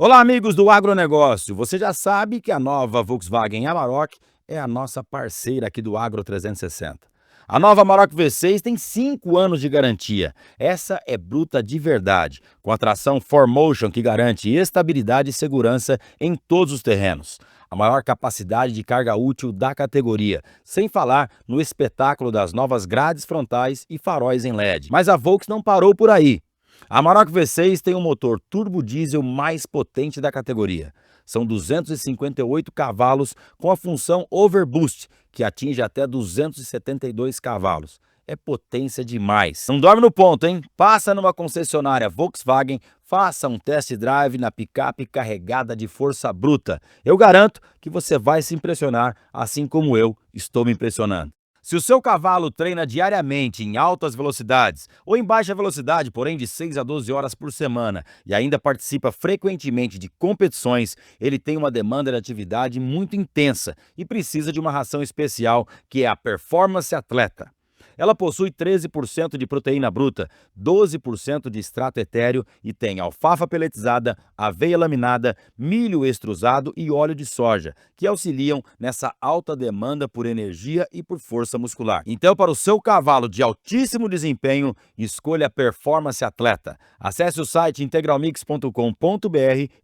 Olá, amigos do agronegócio. Você já sabe que a nova Volkswagen Amarok é a nossa parceira aqui do Agro 360. A nova Amarok V6 tem 5 anos de garantia. Essa é bruta de verdade, com a tração 4Motion que garante estabilidade e segurança em todos os terrenos. A maior capacidade de carga útil da categoria, sem falar no espetáculo das novas grades frontais e faróis em LED. Mas a Volks não parou por aí. A Amarok V6 tem o motor turbo diesel mais potente da categoria. São 258 cavalos com a função Overboost, que atinge até 272 cavalos. É potência demais. Não dorme no ponto, hein? Passa numa concessionária Volkswagen, faça um test drive na picape carregada de força bruta. Eu garanto que você vai se impressionar, assim como eu estou me impressionando. Se o seu cavalo treina diariamente em altas velocidades ou em baixa velocidade, porém de 6 a 12 horas por semana, e ainda participa frequentemente de competições, ele tem uma demanda de atividade muito intensa e precisa de uma ração especial que é a Performance Atleta. Ela possui 13% de proteína bruta, 12% de extrato etéreo e tem alfafa peletizada, aveia laminada, milho extrusado e óleo de soja, que auxiliam nessa alta demanda por energia e por força muscular. Então, para o seu cavalo de altíssimo desempenho, escolha a Performance Atleta. Acesse o site integralmix.com.br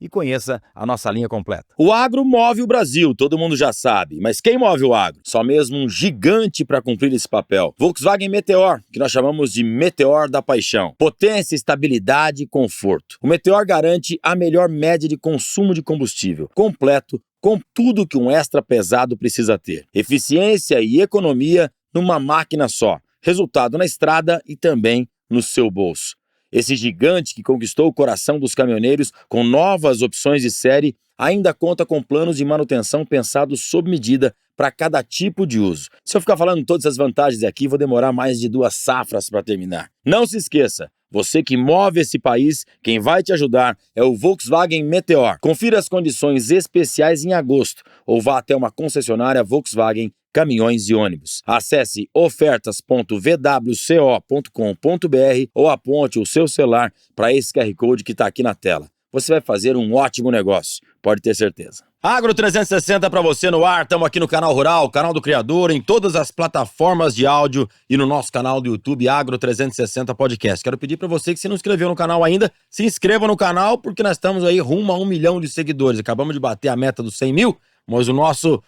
e conheça a nossa linha completa. O agro move o Brasil, todo mundo já sabe, mas quem move o agro? Só mesmo um gigante para cumprir esse papel. Volkswagen Meteor, que nós chamamos de Meteor da Paixão. Potência, estabilidade e conforto. O Meteor garante a melhor média de consumo de combustível, completo, com tudo que um extra pesado precisa ter. Eficiência e economia numa máquina só. Resultado na estrada e também no seu bolso. Esse gigante que conquistou o coração dos caminhoneiros com novas opções de série ainda conta com planos de manutenção pensados sob medida para cada tipo de uso. Se eu ficar falando todas as vantagens aqui, vou demorar mais de 2 safras para terminar. Não se esqueça, você que move esse país, quem vai te ajudar é o Volkswagen Meteor. Confira as condições especiais em agosto ou vá até uma concessionária Volkswagen Caminhões e Ônibus. Acesse ofertas.vwco.com.br ou aponte o seu celular para esse QR Code que está aqui na tela. Você vai fazer um ótimo negócio, pode ter certeza. Agro 360 para você no ar, estamos aqui no Canal Rural, canal do Criador, em todas as plataformas de áudio e no nosso canal do YouTube Agro 360 Podcast. Quero pedir para você que se não inscreveu no canal ainda, se inscreva no canal porque nós estamos aí rumo a 1 milhão de seguidores. Acabamos de bater a meta dos 100 mil, mas o nosso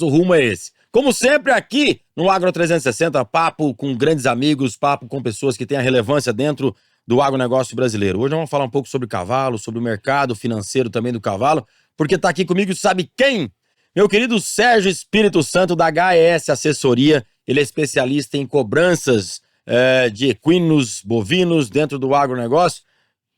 rumo é esse. Como sempre aqui no Agro 360, papo com grandes amigos, papo com pessoas que têm a relevância dentro do agronegócio brasileiro. Hoje nós vamos falar um pouco sobre cavalo, sobre o mercado financeiro também do cavalo, porque tá aqui comigo, sabe quem? Meu querido Sérgio Espírito Santo da HES Assessoria. Ele é especialista em cobranças de equinos, bovinos dentro do agronegócio.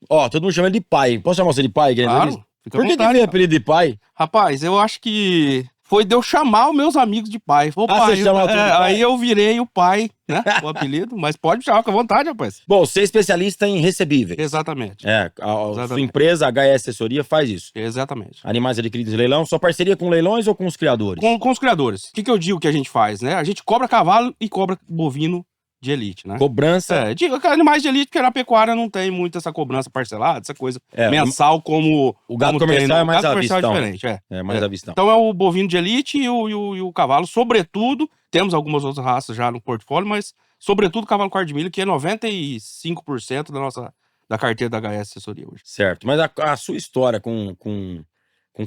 Ó, todo mundo chama ele de pai. Posso chamar você de pai? Claro, fica à Por que vontade. veio apelido de pai? Rapaz, eu acho que foi de eu chamar os meus amigos de pai. Ô, pai, você chama tudo de pai? aí eu virei o pai, né? O apelido, mas pode me chamar com a vontade, rapaz. Bom, você é especialista em recebíveis. Exatamente. A sua Exatamente. empresa, a HES Assessoria, faz isso. Exatamente. Animais adquiridos em leilão, só parceria com leilões ou com os criadores? Com os criadores. O que eu digo que a gente faz, né? A gente cobra cavalo e cobra bovino de elite, né? Cobrança. Animais de elite, porque na pecuária não tem muito essa cobrança parcelada, essa coisa mensal como O gado como comercial tem, é mais o gado comercial avistão. é diferente, É mais avistão. Então é o bovino de elite e o cavalo, sobretudo, temos algumas outras raças já no portfólio, mas sobretudo o cavalo quarto de milho, que é 95% da carteira da HS Assessoria hoje. Certo. Mas a sua história com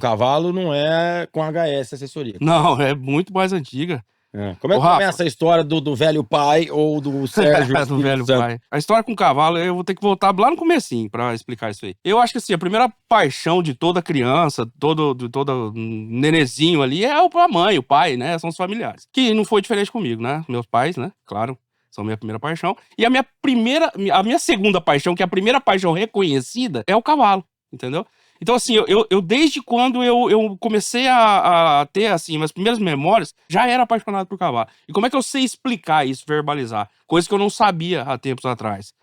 cavalo não é com a HES Assessoria. Não, é muito mais antiga. Como é que Ô, Rafa. começa a história do velho pai ou do Sérgio Do Espírito velho Santo? pai. A história com o cavalo, eu vou ter que voltar lá no comecinho pra explicar isso aí. Eu acho que assim, a primeira paixão de toda criança, de todo nenezinho ali, é a mãe, o pai, né? São os familiares. Que não foi diferente comigo, né? Meus pais, né? Claro, são minha primeira paixão. E a minha segunda paixão, que é a primeira paixão reconhecida, é o cavalo, entendeu? Então, assim, eu desde quando eu comecei a ter, assim, minhas primeiras memórias, já era apaixonado por cavalo. E como é que eu sei explicar isso, verbalizar? Coisa que eu não sabia há tempos atrás.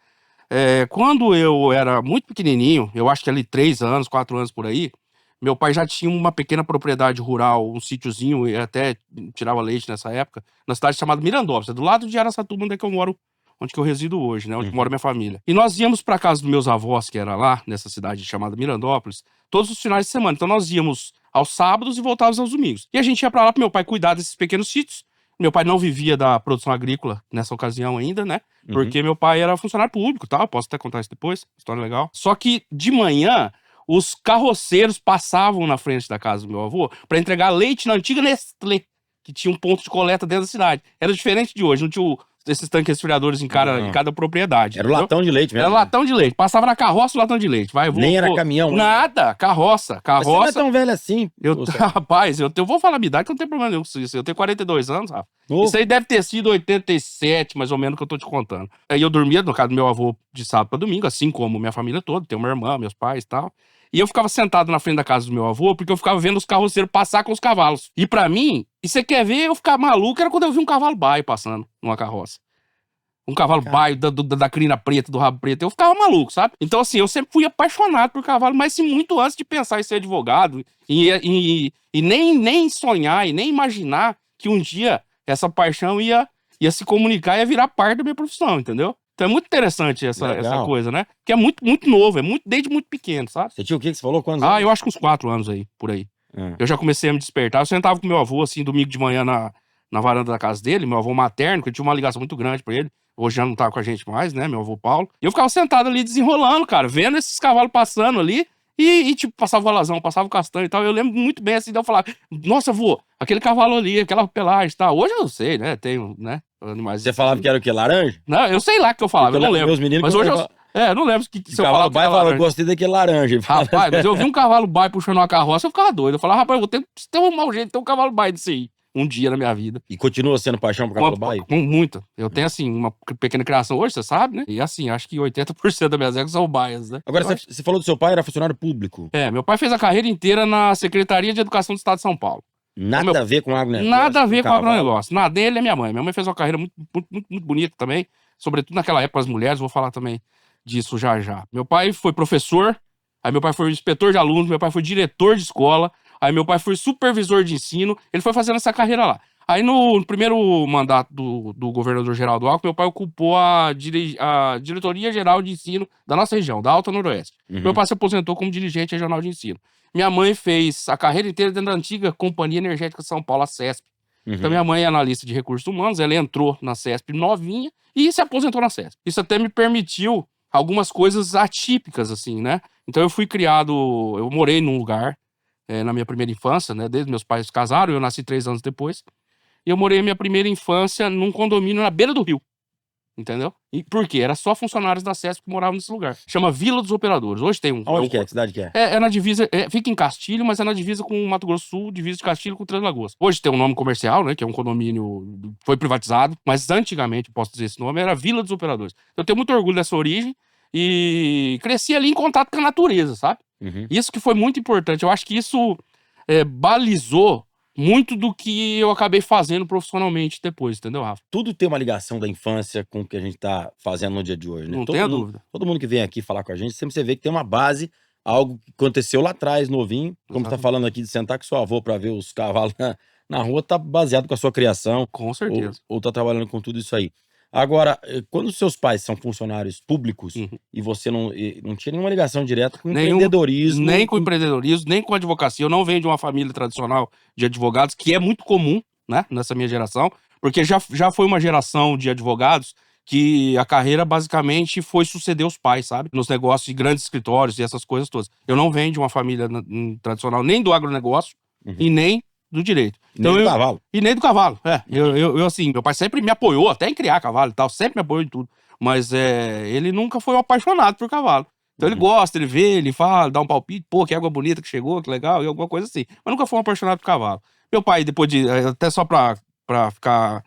Quando eu era muito pequenininho, eu acho que ali 3 anos, 4 anos por aí, meu pai já tinha uma pequena propriedade rural, um sítiozinho, e até tirava leite nessa época, na cidade chamada Mirandópolis, do lado de Araçatuba, onde é que eu moro onde que eu resido hoje, né? Onde mora minha família. E nós íamos pra casa dos meus avós, que era lá, nessa cidade chamada Mirandópolis, todos os finais de semana. Então nós íamos aos sábados e voltávamos aos domingos. E a gente ia pra lá pro meu pai cuidar desses pequenos sítios. Meu pai não vivia da produção agrícola nessa ocasião ainda, né? Porque meu pai era funcionário público, tá? Posso até contar isso depois, história legal. Só que de manhã, os carroceiros passavam na frente da casa do meu avô pra entregar leite na antiga Nestlé, que tinha um ponto de coleta dentro da cidade. Era diferente de hoje, não tinha esses tanques resfriadores em cada propriedade. Era o latão de leite mesmo. Era latão de leite. Passava na carroça o latão de leite. Vai, Nem era caminhão. Nada, carroça. Mas você não é tão velho assim. Rapaz, eu vou falar a minha idade que eu não tenho problema nenhum com isso. Eu tenho 42 anos, Rafa. Isso aí deve ter sido 87, mais ou menos, que eu tô te contando. Aí eu dormia no casa do meu avô de sábado pra domingo, assim como minha família toda. Tem uma irmã, meus pais e tal. E eu ficava sentado na frente da casa do meu avô, porque eu ficava vendo os carroceiros passar com os cavalos. E pra mim, e você quer ver eu ficar maluco, era quando eu vi um cavalo baio passando numa carroça. Um cavalo baio da crina preta, do rabo preto. Eu ficava maluco, sabe? Então, assim, eu sempre fui apaixonado por cavalo, mas sim, muito antes de pensar em ser advogado. E nem sonhar e nem imaginar que um dia essa paixão ia se comunicar e ia virar parte da minha profissão, entendeu? Então é muito interessante essa coisa, né? Que é muito, muito novo, desde muito pequeno, sabe? Você tinha o que você falou? Quantos anos? Eu acho que uns 4 anos aí, por aí. Eu já comecei a me despertar. Eu sentava com meu avô, assim, domingo de manhã na varanda da casa dele, meu avô materno, que eu tinha uma ligação muito grande pra ele. Hoje já não tá com a gente mais, né? Meu avô Paulo. E eu ficava sentado ali desenrolando, cara, vendo esses cavalos passando ali. E tipo, passava o alazão, passava o castanho e tal. Eu lembro muito bem assim, de eu falar, nossa, avô, aquele cavalo ali, aquela pelagem e tal. Hoje eu não sei, né? Tenho, né? Animais. Você falava que era o quê? Laranja? Não, eu sei lá que eu falava, eu não lembro. Meus meninos mas hoje eu não lembro se eu falava. Eu gostei daquele laranja. Rapaz, mas eu vi um cavalo baio puxando uma carroça, eu ficava doido. Eu falava, rapaz, eu vou ter um mau jeito de ter um cavalo baio disso aí. Um dia na minha vida. E continua sendo paixão por cavalo baio? Muito. Eu tenho, assim, uma pequena criação hoje, você sabe, né? E, assim, acho que 80% das minhas éguas são baias, né? Agora, você falou do seu pai, era funcionário público. Meu pai fez a carreira inteira na Secretaria de Educação do Estado de São Paulo. Nada a ver com agronegócio? Nada a ver com agronegócio. Nada dele é minha mãe. Minha mãe fez uma carreira muito, muito, muito, muito bonita também. Sobretudo naquela época, as mulheres. Vou falar também disso já já. Meu pai foi professor. Aí meu pai foi inspetor de alunos. Meu pai foi diretor de escola. Aí meu pai foi supervisor de ensino. Ele foi fazendo essa carreira lá. Aí no primeiro mandato do governador Geraldo Alckmin, meu pai ocupou a diretoria geral de ensino da nossa região, da Alta Noroeste. Meu pai se aposentou como dirigente regional de ensino. Minha mãe fez a carreira inteira dentro da antiga Companhia Energética de São Paulo, a CESP. Então minha mãe é analista de recursos humanos, ela entrou na CESP novinha e se aposentou na CESP. Isso até me permitiu algumas coisas atípicas, assim, né? Então eu morei num lugar na minha primeira infância, né? Desde meus pais se casaram, eu nasci 3 anos depois. E eu morei a minha primeira infância num condomínio na beira do rio. Entendeu? E por quê? Era só funcionários da CESP que moravam nesse lugar. Chama Vila dos Operadores. Hoje tem um... Onde que é? Que cidade que é? É na divisa... fica em Castilho, mas é na divisa com o Mato Grosso do Sul, divisa de Castilho com Três Lagoas. Hoje tem um nome comercial, né? Que é um condomínio... Foi privatizado. Mas antigamente, posso dizer esse nome, era Vila dos Operadores. Eu tenho muito orgulho dessa origem. E cresci ali em contato com a natureza, sabe? Isso que foi muito importante. Eu acho que isso balizou muito do que eu acabei fazendo profissionalmente depois, entendeu, Rafa? Tudo tem uma ligação da infância com o que a gente tá fazendo no dia de hoje, né? Não tenha dúvida. Todo mundo que vem aqui falar com a gente, sempre você vê que tem uma base, algo que aconteceu lá atrás, novinho. Como você tá falando aqui de sentar com seu avô pra ver os cavalos na rua, tá baseado com a sua criação. Com certeza. Ou tá trabalhando com tudo isso aí. Agora, quando seus pais são funcionários públicos e você não tinha nenhuma ligação direta com empreendedorismo... Nem com empreendedorismo, nem com advocacia. Eu não venho de uma família tradicional de advogados, que é muito comum, né, nessa minha geração, porque já foi uma geração de advogados que a carreira basicamente foi suceder os pais, sabe? Nos negócios de grandes escritórios e essas coisas todas. Eu não venho de uma família tradicional, nem do agronegócio e nem do direito. Então, nem do cavalo. E nem do cavalo, Eu, assim, meu pai sempre me apoiou, até em criar cavalo e tal, sempre me apoiou em tudo. Mas ele nunca foi um apaixonado por cavalo. Então ele gosta, ele vê, ele fala, dá um palpite, pô, que água bonita que chegou, que legal, e alguma coisa assim. Mas nunca foi um apaixonado por cavalo. Meu pai, depois de, até só pra ficar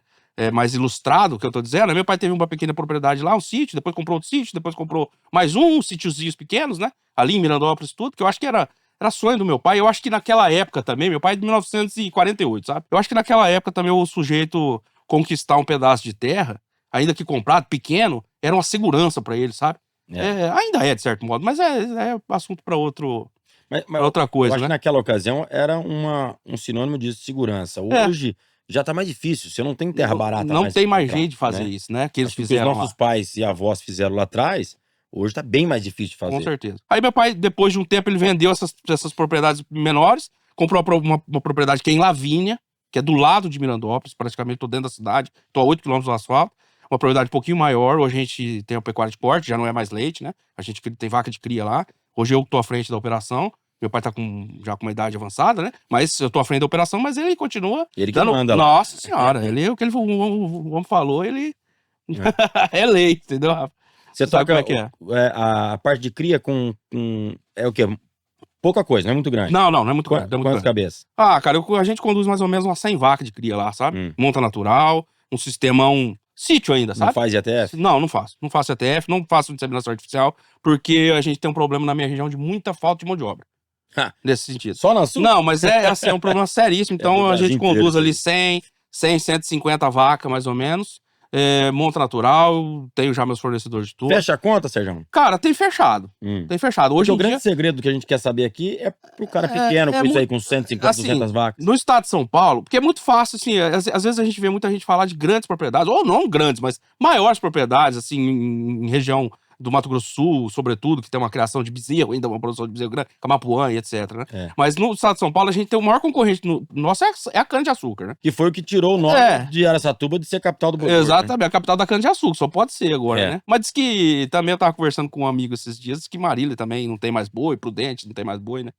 mais ilustrado o que eu tô dizendo, meu pai teve uma pequena propriedade lá, um sítio, depois comprou outro sítio, depois comprou mais uns sítiozinhos pequenos, né? Ali em Mirandópolis tudo, que eu acho que era sonho do meu pai. Eu acho que naquela época também, meu pai é de 1948, sabe? Eu acho que naquela época também o sujeito conquistar um pedaço de terra, ainda que comprado, pequeno, era uma segurança pra ele, sabe? Ainda é, de certo modo, mas é assunto pra outra coisa, eu acho né? que naquela ocasião era um sinônimo de segurança. Hoje, já tá mais difícil. Você não tem terra barata Não tem mais comprar, jeito de fazer né? isso, né? Que eles Acho que os fizeram lá. nossos pais e avós fizeram lá atrás, hoje tá bem mais difícil de Com fazer. certeza. Aí meu pai, depois de um tempo, ele vendeu essas propriedades menores, comprou uma propriedade que é em Lavínia, que é do lado de Mirandópolis, praticamente tô dentro da cidade, tô a 8 quilômetros do asfalto, uma propriedade um pouquinho maior. Hoje a gente tem a pecuária de corte, já não é mais leite, né? A gente tem vaca de cria lá. Hoje eu tô à frente da operação. Meu pai tá já com uma idade avançada, né? Mas eu tô à frente da operação, mas ele continua Ele que dando... manda lá. Nossa senhora, ele, o que o homem falou, ele é lei, entendeu, Rafa? Você Sabe toca como é que é? a parte de cria é o quê? Pouca coisa, não é muito grande. Não é muito grande. Não é muito Quantas grande. cabeças? Ah, cara, a gente conduz mais ou menos umas 100 vacas de cria lá, sabe? Monta natural, um sistemão sítio ainda, sabe? Não faz IATF? Não faço. Não faço ETF, não faço inseminação artificial, porque a gente tem um problema na minha região de muita falta de mão de obra. Nesse sentido. Só na sua? Não, mas é um problema seríssimo. Então do a gente Brasil conduz inteiro, ali 150 vacas, mais ou menos. Monta natural, tenho já meus fornecedores de tudo. Fecha a conta, Sérgio? Cara, tem fechado. Tem fechado. Hoje Porque em o grande dia... segredo que a gente quer saber aqui é pro cara pequeno, com isso aí, com 150, assim, 200 vacas. no estado de São Paulo, porque é muito fácil, assim, às vezes a gente vê muita gente falar de grandes propriedades, ou não grandes, mas maiores propriedades, assim, em região do Mato Grosso do Sul, sobretudo, que tem uma criação de bezerro, ainda uma produção de bezerro grande, Camapuã e etc, né? Mas no estado de São Paulo, a gente tem o maior concorrente nosso é a cana-de-açúcar, né? Que foi o que tirou o nome de Araçatuba de ser capital do motor. Exatamente, né? a capital da cana-de-açúcar, só pode ser agora, né? Mas diz que, também eu tava conversando com um amigo esses dias, diz que Marília também não tem mais boi, Prudente não tem mais boi, né?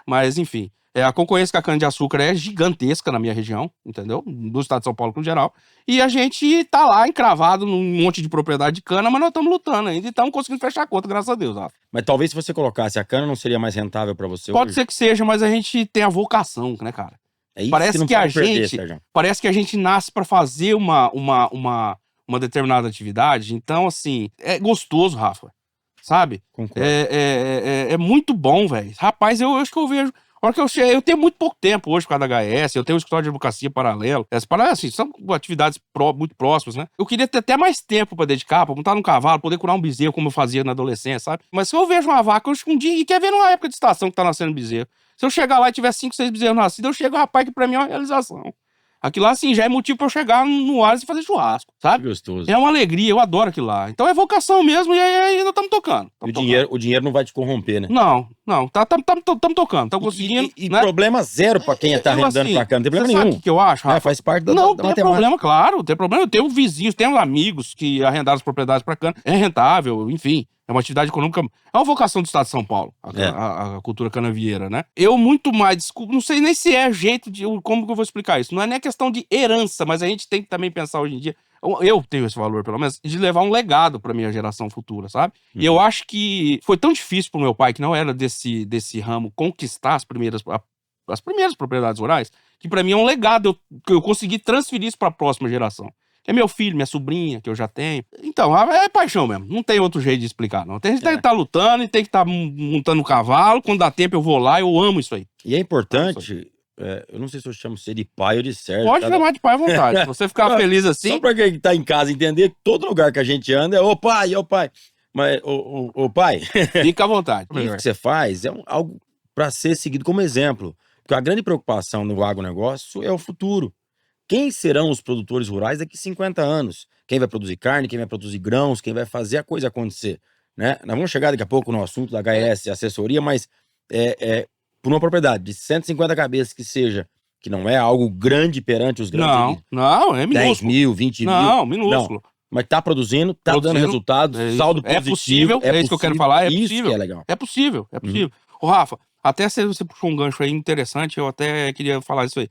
Mas, enfim, a concorrência com a cana-de-açúcar é gigantesca na minha região, entendeu? Do estado de São Paulo, no geral. E a gente tá lá encravado num monte de propriedade de cana, mas nós estamos lutando ainda e estamos conseguindo fechar a conta, graças a Deus, Rafa. Mas talvez se você colocasse a cana, não seria mais rentável pra você Pode hoje? ser que seja, mas a gente tem a vocação, né, cara? É isso Parece que não que a pode perder, gente, Sérgio. parece que a gente nasce pra fazer uma determinada atividade. Então, assim, é gostoso, Rafa. Sabe? Concordo. É muito bom, velho. Rapaz, eu acho que eu vejo. A hora que eu tenho muito pouco tempo hoje por causa da HS, eu tenho um escritório de advocacia paralelo. Essas paradas, assim, são atividades muito próximas, né? Eu queria ter até mais tempo pra dedicar, pra montar num cavalo, poder curar um bezerro, como eu fazia na adolescência, sabe? Mas se eu vejo uma vaca, eu acho que um dia, e quer ver numa época de estação que tá nascendo bezerro. Se eu chegar lá e tiver 5, 6 bezerros nascidos, eu chego, rapaz, que pra mim é uma realização. Aquilo lá, assim, já é motivo pra eu chegar no Ares e fazer churrasco, sabe? Que gostoso. É uma alegria, eu adoro aquilo lá. Então é vocação mesmo, e aí ainda estamos tocando. O dinheiro não vai te corromper, né? Não, estamos tocando, estamos conseguindo. E né? problema zero pra quem tá arrendando assim, pra cá, não tem problema você nenhum. sabe o que eu acho, Rafa? Faz parte da Não tem matemática. problema, claro, não tem problema. Eu tenho vizinhos, tenho amigos que arrendaram as propriedades pra cana. É rentável, enfim. É uma atividade econômica. É uma vocação do estado de São Paulo, a cultura canavieira, né? Eu muito mais, desculpa, não sei nem se é jeito de. Como que eu vou explicar isso? Não é nem questão de herança, mas a gente tem que também pensar hoje em dia. Eu tenho esse valor, pelo menos, de levar um legado pra minha geração futura, sabe? E eu acho que foi tão difícil pro meu pai, que não era desse ramo, conquistar as primeiras propriedades rurais, que pra mim é um legado. Eu consegui transferir isso pra próxima geração. É meu filho, minha sobrinha, que eu já tenho. Então, é paixão mesmo. Não tem outro jeito de explicar, não. Tem que estar lutando e tem que estar montando um cavalo. Quando dá tempo, eu vou lá. Eu amo isso aí. E é importante, eu não sei se eu chamo você de pai ou de Sérgio. Pode chamar de pai à vontade. Se você ficar feliz assim... Só pra quem tá em casa entender que todo lugar que a gente anda é ô pai. Mas, ô pai... Fica à vontade. Isso que você faz é algo pra ser seguido como exemplo. Porque a grande preocupação no agronegócio é o futuro. Quem serão os produtores rurais daqui a 50 anos? Quem vai produzir carne, quem vai produzir grãos, quem vai fazer a coisa acontecer, né? Nós vamos chegar daqui a pouco no assunto da HS assessoria, mas por uma propriedade de 150 cabeças que não é algo grande perante os grandes. Não, é minúsculo. 10 mil, 20 mil. Não, minúsculo. Mas tá produzindo, dando resultado, saldo positivo. É possível, é isso que eu quero falar, é isso possível. que é legal. É possível. Ô, Rafa, até se você puxou um gancho aí interessante, eu até queria falar isso aí.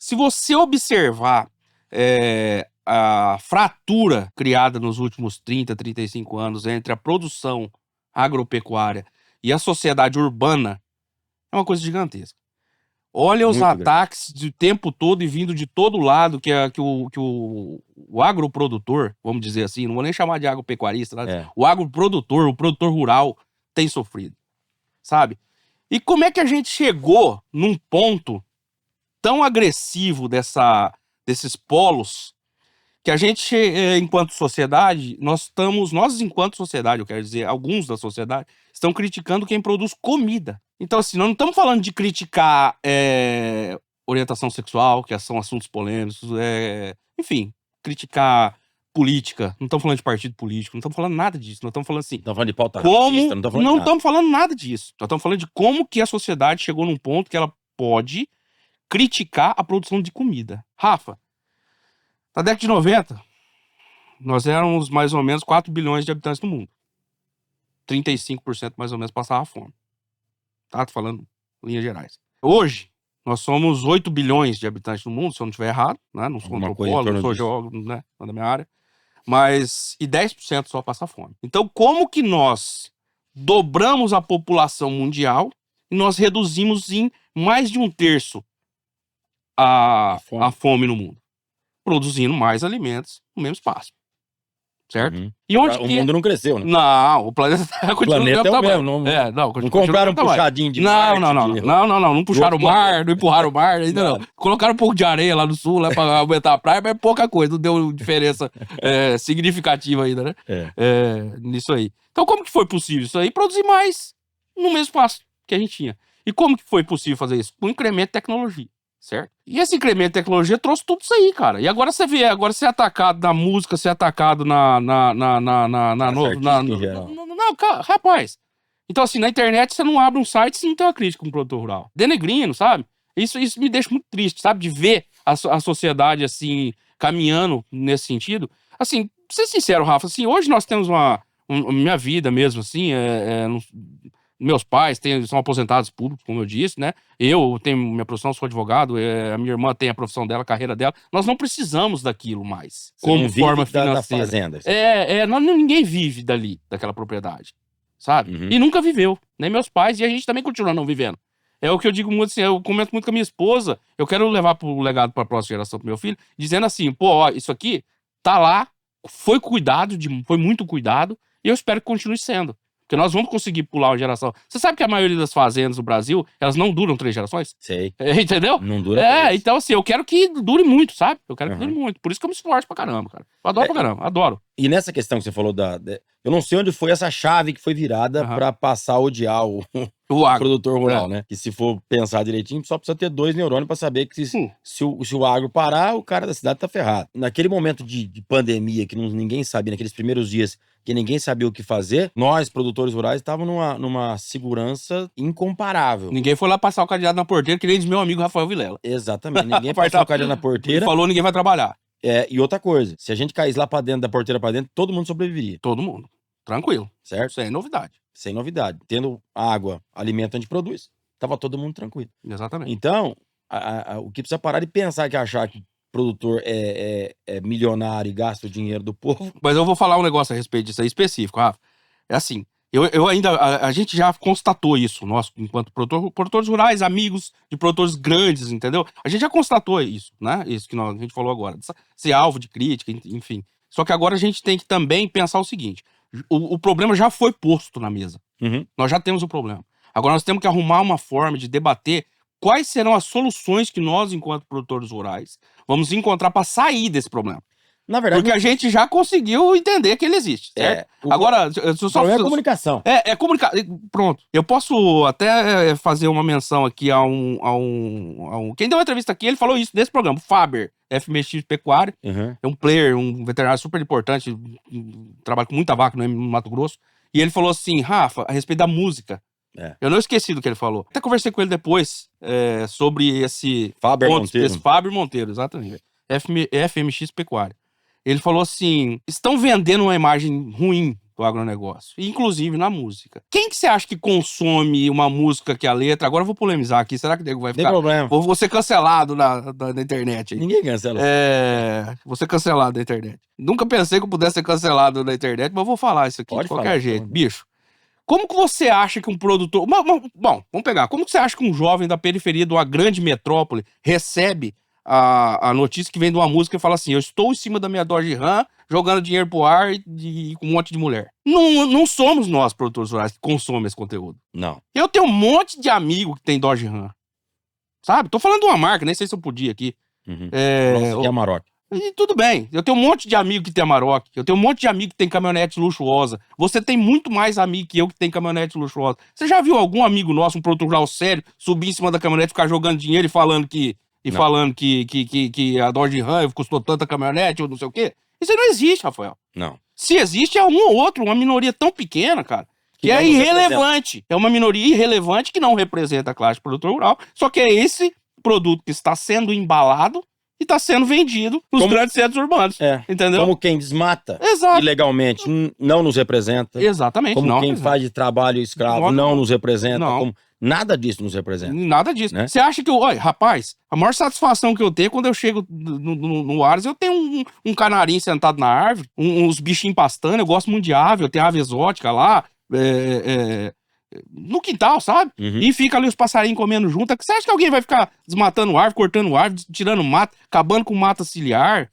Se você observar a fratura criada nos últimos 30, 35 anos entre a produção agropecuária e a sociedade urbana, é uma coisa gigantesca. Olha os ataques do tempo todo e vindo de todo lado que o agroprodutor, vamos dizer assim, não vou nem chamar de agropecuarista, o agroprodutor, o produtor rural tem sofrido, sabe? E como é que a gente chegou num ponto tão agressivo desses polos, que a gente, enquanto sociedade, nós enquanto sociedade, eu quero dizer, alguns da sociedade, estão criticando quem produz comida. Então, assim, nós não estamos falando de criticar orientação sexual, que são assuntos polêmicos, enfim, criticar política. Não estamos falando de partido político, não estamos falando nada disso. Nós estamos falando assim, Estão falando de pauta como... racista, não estão falando Não de nada. estamos falando nada disso. Nós estamos falando de como que a sociedade chegou num ponto que ela pode criticar a produção de comida. Rafa, na década de 90, nós éramos mais ou menos 4 bilhões de habitantes no mundo. 35% mais ou menos passava fome. Tá? Tô falando em linhas gerais. Hoje, nós somos 8 bilhões de habitantes no mundo, se eu não estiver errado, né? Não sou antropólogo, não sou geólogo, né? Não é da minha área. Mas, e 10% só passa fome. Então, como que nós dobramos a população mundial e nós reduzimos em mais de 1/3 a fome no mundo? Produzindo mais alimentos no mesmo espaço. Certo? Uhum. E onde O mundo não cresceu, né? Não, o planeta continua o planeta é o mesmo. Não compraram um puxadinho de Marte. Não puxaram o mar, não empurraram o mar, ainda não. Colocaram um pouco de areia lá no sul, né, pra aumentar a praia, mas é pouca coisa, não deu diferença significativa ainda, né? Nisso aí. Então, como que foi possível isso aí? Produzir mais no mesmo espaço que a gente tinha. E como que foi possível fazer isso? Com incremento de tecnologia. Certo? E esse incremento de tecnologia trouxe tudo isso aí, cara. E agora você vê, agora ser atacado na música, ser atacado rapaz. Então, assim, na internet você não abre um site se não tem uma crítica com o produtor rural. Denegrindo, sabe? Isso me deixa muito triste, sabe? De ver a sociedade, assim, caminhando nesse sentido. Assim, pra ser sincero, Rafa, assim, hoje nós temos minha vida mesmo, assim, meus pais são aposentados públicos, como eu disse, né? Eu tenho minha profissão, sou advogado, a minha irmã tem a profissão dela, a carreira dela. Nós não precisamos daquilo mais. Você como forma financeira. Da fazenda. Ninguém vive daquela propriedade, sabe? Uhum. E nunca viveu, nem meus pais, e a gente também continua não vivendo. É o que eu digo muito assim, eu comento muito com a minha esposa, eu quero levar pro legado para a próxima geração, pro meu filho, dizendo assim, pô, ó, isso aqui tá lá, foi muito cuidado, e eu espero que continue sendo. Porque nós vamos conseguir pular uma geração. Você sabe que a maioria das fazendas no Brasil, elas não duram 3 gerações? Sei. Entendeu? Não dura 3. Então assim, eu quero que dure muito, sabe? Eu quero que dure muito. Por isso que eu me esforço pra caramba, cara. Eu adoro pra caramba, adoro. E nessa questão que você falou eu não sei onde foi essa chave que foi virada pra passar a odiar o produtor rural, né? Que se for pensar direitinho, só precisa ter 2 neurônios pra saber que se o agro parar, o cara da cidade tá ferrado. Naquele momento de pandemia, que ninguém sabia, naqueles primeiros dias que ninguém sabia o que fazer, nós, produtores rurais, estávamos numa segurança incomparável. Ninguém foi lá passar o cadeado na porteira, que nem diz meu amigo Rafael Vilela. Exatamente, ninguém passou o cadeado na porteira. Ele falou, ninguém vai trabalhar. E outra coisa, se a gente caísse lá pra dentro, da porteira pra dentro, todo mundo sobreviveria. Todo mundo. Tranquilo. Certo? Sem novidade. Sem novidade. Tendo água, alimento, a gente produz. Tava todo mundo tranquilo. Exatamente. Então, o que precisa parar de pensar que achar que produtor é milionário e gasta o dinheiro do povo. Mas eu vou falar um negócio a respeito disso aí específico, Rafa. É assim, a gente já constatou isso, nós, enquanto produtores rurais, amigos de produtores grandes, entendeu? A gente já constatou isso, né? Isso que a gente falou agora. Ser alvo de crítica, enfim. Só que agora a gente tem que também pensar o seguinte, o problema já foi posto na mesa. Uhum. Nós já temos o problema. Agora nós temos que arrumar uma forma de debater quais serão as soluções que nós, enquanto produtores rurais, vamos encontrar para sair desse problema. Na verdade, porque a gente já conseguiu entender que ele existe, certo? Agora, é comunicação. Comunicar. Pronto. Eu posso até fazer uma menção aqui a um... Quem deu uma entrevista aqui, ele falou isso desse programa, o Faber, FMX Pecuário. Uhum. É um player, um veterinário super importante, trabalha com muita vaca no Mato Grosso. E ele falou assim, Rafa, a respeito da música. Eu não esqueci do que ele falou. Até conversei com ele depois sobre esse... Faber Monteiro. Esse Faber Monteiro, exatamente. FMX Pecuário. Ele falou assim, estão vendendo uma imagem ruim do agronegócio, inclusive na música. Quem que você acha que consome uma música que a letra... Agora eu vou polemizar aqui, será que o nego vai ficar... Tem problema. Vou ser cancelado na internet. Aí. Ninguém cancela. Vou ser cancelado na internet. Nunca pensei que eu pudesse ser cancelado na internet, mas eu vou falar isso aqui de qualquer jeito. Bicho, como que você acha que um produtor... Bom, vamos pegar. Como que você acha que um jovem da periferia de uma grande metrópole recebe a notícia que vem de uma música e fala assim, eu estou em cima da minha Dodge Ram, jogando dinheiro pro ar e com um monte de mulher. Não somos nós, produtores rurais, que consomem esse conteúdo. Não. Eu tenho um monte de amigo que tem Dodge Ram. Sabe? Tô falando de uma marca, nem sei se eu podia aqui. Uhum. Nossa, aqui é Amarok. E tudo bem, eu tenho um monte de amigo que tem Amarok, eu tenho um monte de amigo que tem caminhonete luxuosa. Você tem muito mais amigo que eu que tem caminhonete luxuosa. Você já viu algum amigo nosso, um produtor rural sério, subir em cima da caminhonete, ficar jogando dinheiro e falando que e Não. falando que a Dodge Ram custou tanta caminhonete ou não sei o quê. Isso aí não existe, Rafael. Não. Se existe, é um ou outro, uma minoria tão pequena, cara, que Que é não nos irrelevante. É uma minoria irrelevante que não representa a classe produtor rural. Só que é esse produto que está sendo embalado e está sendo vendido nos grandes centros urbanos. É. Entendeu? Como quem desmata Exato. ilegalmente não nos representa. Exatamente. Como não quem representa. faz de trabalho escravo não nos representa. Não. Nada disso nos representa. Nada disso. Né? Você acha que olha, rapaz, a maior satisfação que eu tenho quando eu chego no Ares, eu tenho um canarinho sentado na árvore, uns bichinhos pastando, eu gosto muito de ave, eu tenho ave exótica lá, no quintal, sabe? Uhum. E fica ali os passarinhos comendo junto. Você acha que alguém vai ficar desmatando árvore, cortando árvore, tirando mato, acabando com mata ciliar,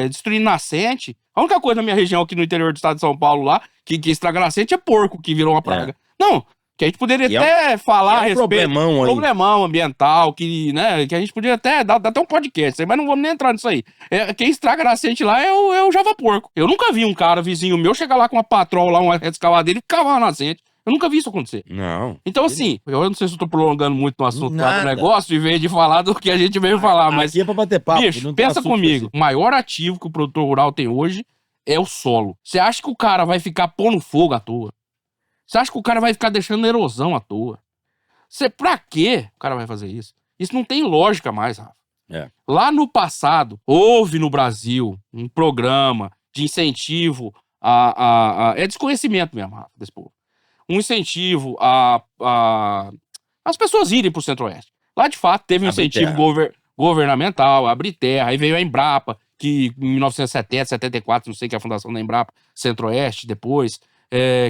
destruindo nascente? A única coisa na minha região aqui no interior do estado de São Paulo lá, que estraga nascente é porco, que virou uma praga. Não, que a gente poderia até falar a respeito. Problemão aí. Problemão ambiental, que a gente poderia até dar até um podcast, mas não vamos nem entrar nisso aí. Quem estraga nascente lá é o Java Porco. Eu nunca vi um cara, vizinho meu, chegar lá com uma patrol lá, uma escavadeira e cavar uma nascente. Eu nunca vi isso acontecer. Não. Então, assim, eu não sei se eu tô prolongando muito no assunto lá do Nada. negócio, em vez de falar do que a gente veio falar, mas. Aqui é pra bater papo. Bicho, não tem pensa assunto comigo. pra O maior ativo que o produtor rural tem hoje é o solo. Você acha que o cara vai ficar pondo fogo à toa? Você acha que o cara vai ficar deixando erosão à toa? Pra quê o cara vai fazer isso? Isso não tem lógica mais, Rafa. É. Lá no passado, houve no Brasil um programa de incentivo é desconhecimento mesmo, Rafa, desse povo. Um incentivo as pessoas irem pro Centro-Oeste. Lá, de fato, teve um Abrir incentivo terra. governamental, abrir terra, aí veio a Embrapa, que em 1970, 74, não sei, que é a fundação da Embrapa, Centro-Oeste, depois,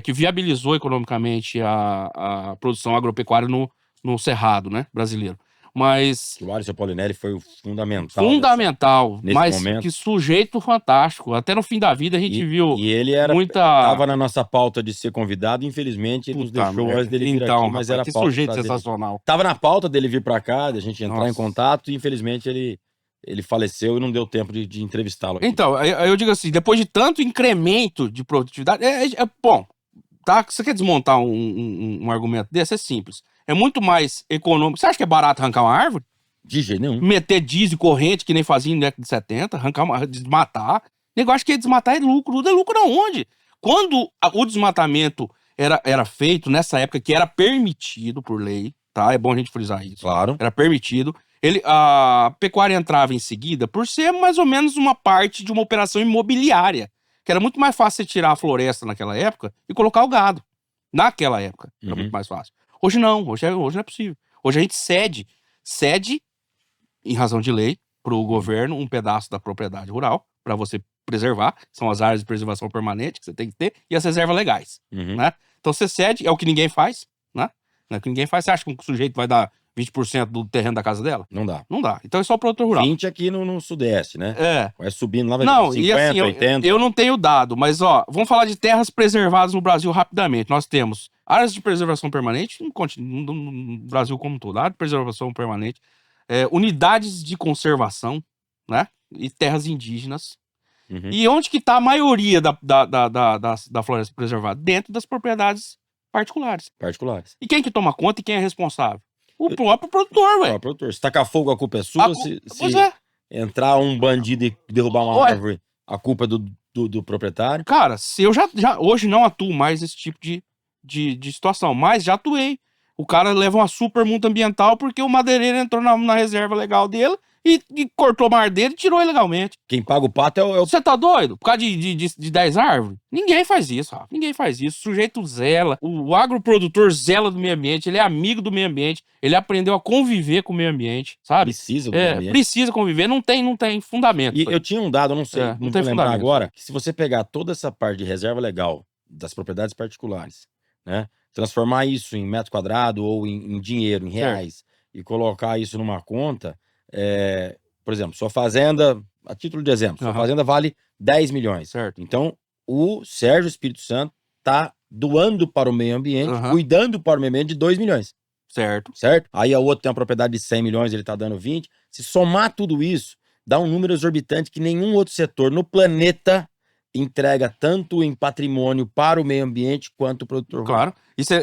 que viabilizou economicamente a produção agropecuária no Cerrado, né, brasileiro. Mas O Alisson Paulinelli foi o fundamental. nesse mas momento. que sujeito fantástico. Até no fim da vida a gente viu E ele tava na nossa pauta de ser convidado, infelizmente ele nos Puta deixou merda. antes dele vir Então, aqui, mas rapaz, era que pauta sujeito pra dele. sensacional. Tava na pauta dele vir pra cá, da gente entrar Nossa. em contato, e infelizmente ele faleceu e não deu tempo de entrevistá-lo aqui. Então, aí eu digo assim, depois de tanto incremento de produtividade, bom, tá? Você quer desmontar um argumento desse? É simples. É muito mais econômico. Você acha que é barato arrancar uma árvore? De jeito nenhum. Meter diesel e corrente, que nem fazia na década de 70, desmatar. O negócio que é desmatar é lucro. É lucro aonde? Quando o desmatamento era feito, nessa época que era permitido por lei, tá? É bom a gente frisar isso. Claro. Era permitido. A pecuária entrava em seguida por ser mais ou menos uma parte de uma operação imobiliária. Que era muito mais fácil você tirar a floresta naquela época e colocar o gado. Naquela época. Era muito mais fácil. Hoje não. Hoje não é possível. Hoje a gente cede, em razão de lei, para o governo, um pedaço da propriedade rural, para você preservar. São as áreas de preservação permanente que você tem que ter, e as reservas legais. Uhum. Né? Então você cede, é o que ninguém faz. Né? Não é o que ninguém faz. Você acha que um sujeito vai dar 20% do terreno da casa dela? Não dá. Não dá. Então é só o produtor rural. 20 aqui no Sudeste, né? Vai subindo lá, vai Não, 50, e assim, 80. eu não tenho dado, mas ó, vamos falar de terras preservadas no Brasil rapidamente. Nós temos áreas de preservação permanente no Brasil como um todo, área de preservação permanente, unidades de conservação, né? E terras indígenas. Uhum. E onde que tá a maioria da floresta preservada? Dentro das propriedades particulares. E quem que toma conta e quem é responsável? O próprio produtor, ué. O produtor. Se tacar fogo, a culpa é sua. Pois é. Entrar um bandido e derrubar uma árvore, a culpa é do proprietário. Cara, se eu já hoje não atuo mais nesse tipo de situação, mas já atuei. O cara leva uma super multa ambiental porque o madeireiro entrou na reserva legal dele e cortou o mar dele e tirou ilegalmente. Quem paga o pato é o... Você tá doido? Por causa de 10 árvores? Ninguém faz isso, Rafa. Ninguém faz isso. O sujeito zela. O agroprodutor zela do meio ambiente. Ele é amigo do meio ambiente. Ele aprendeu a conviver com o meio ambiente, sabe? Precisa do meio ambiente. Precisa conviver. Não tem fundamento. E eu tinha um dado, eu não sei, não vou lembrar agora, que se você pegar toda essa parte de reserva legal das propriedades particulares, né? Transformar isso em metro quadrado ou em dinheiro, em reais, e colocar isso numa conta, por exemplo, sua fazenda, a título de exemplo, sua fazenda vale 10 milhões. Certo. Então, o Sérgio Espírito Santo está doando para o meio ambiente, cuidando para o meio ambiente de 2 milhões. Certo. Aí a outra tem uma propriedade de 100 milhões, ele está dando 20. Se somar tudo isso, dá um número exorbitante que nenhum outro setor no planeta entrega tanto em patrimônio para o meio ambiente quanto o produtor rural. Claro.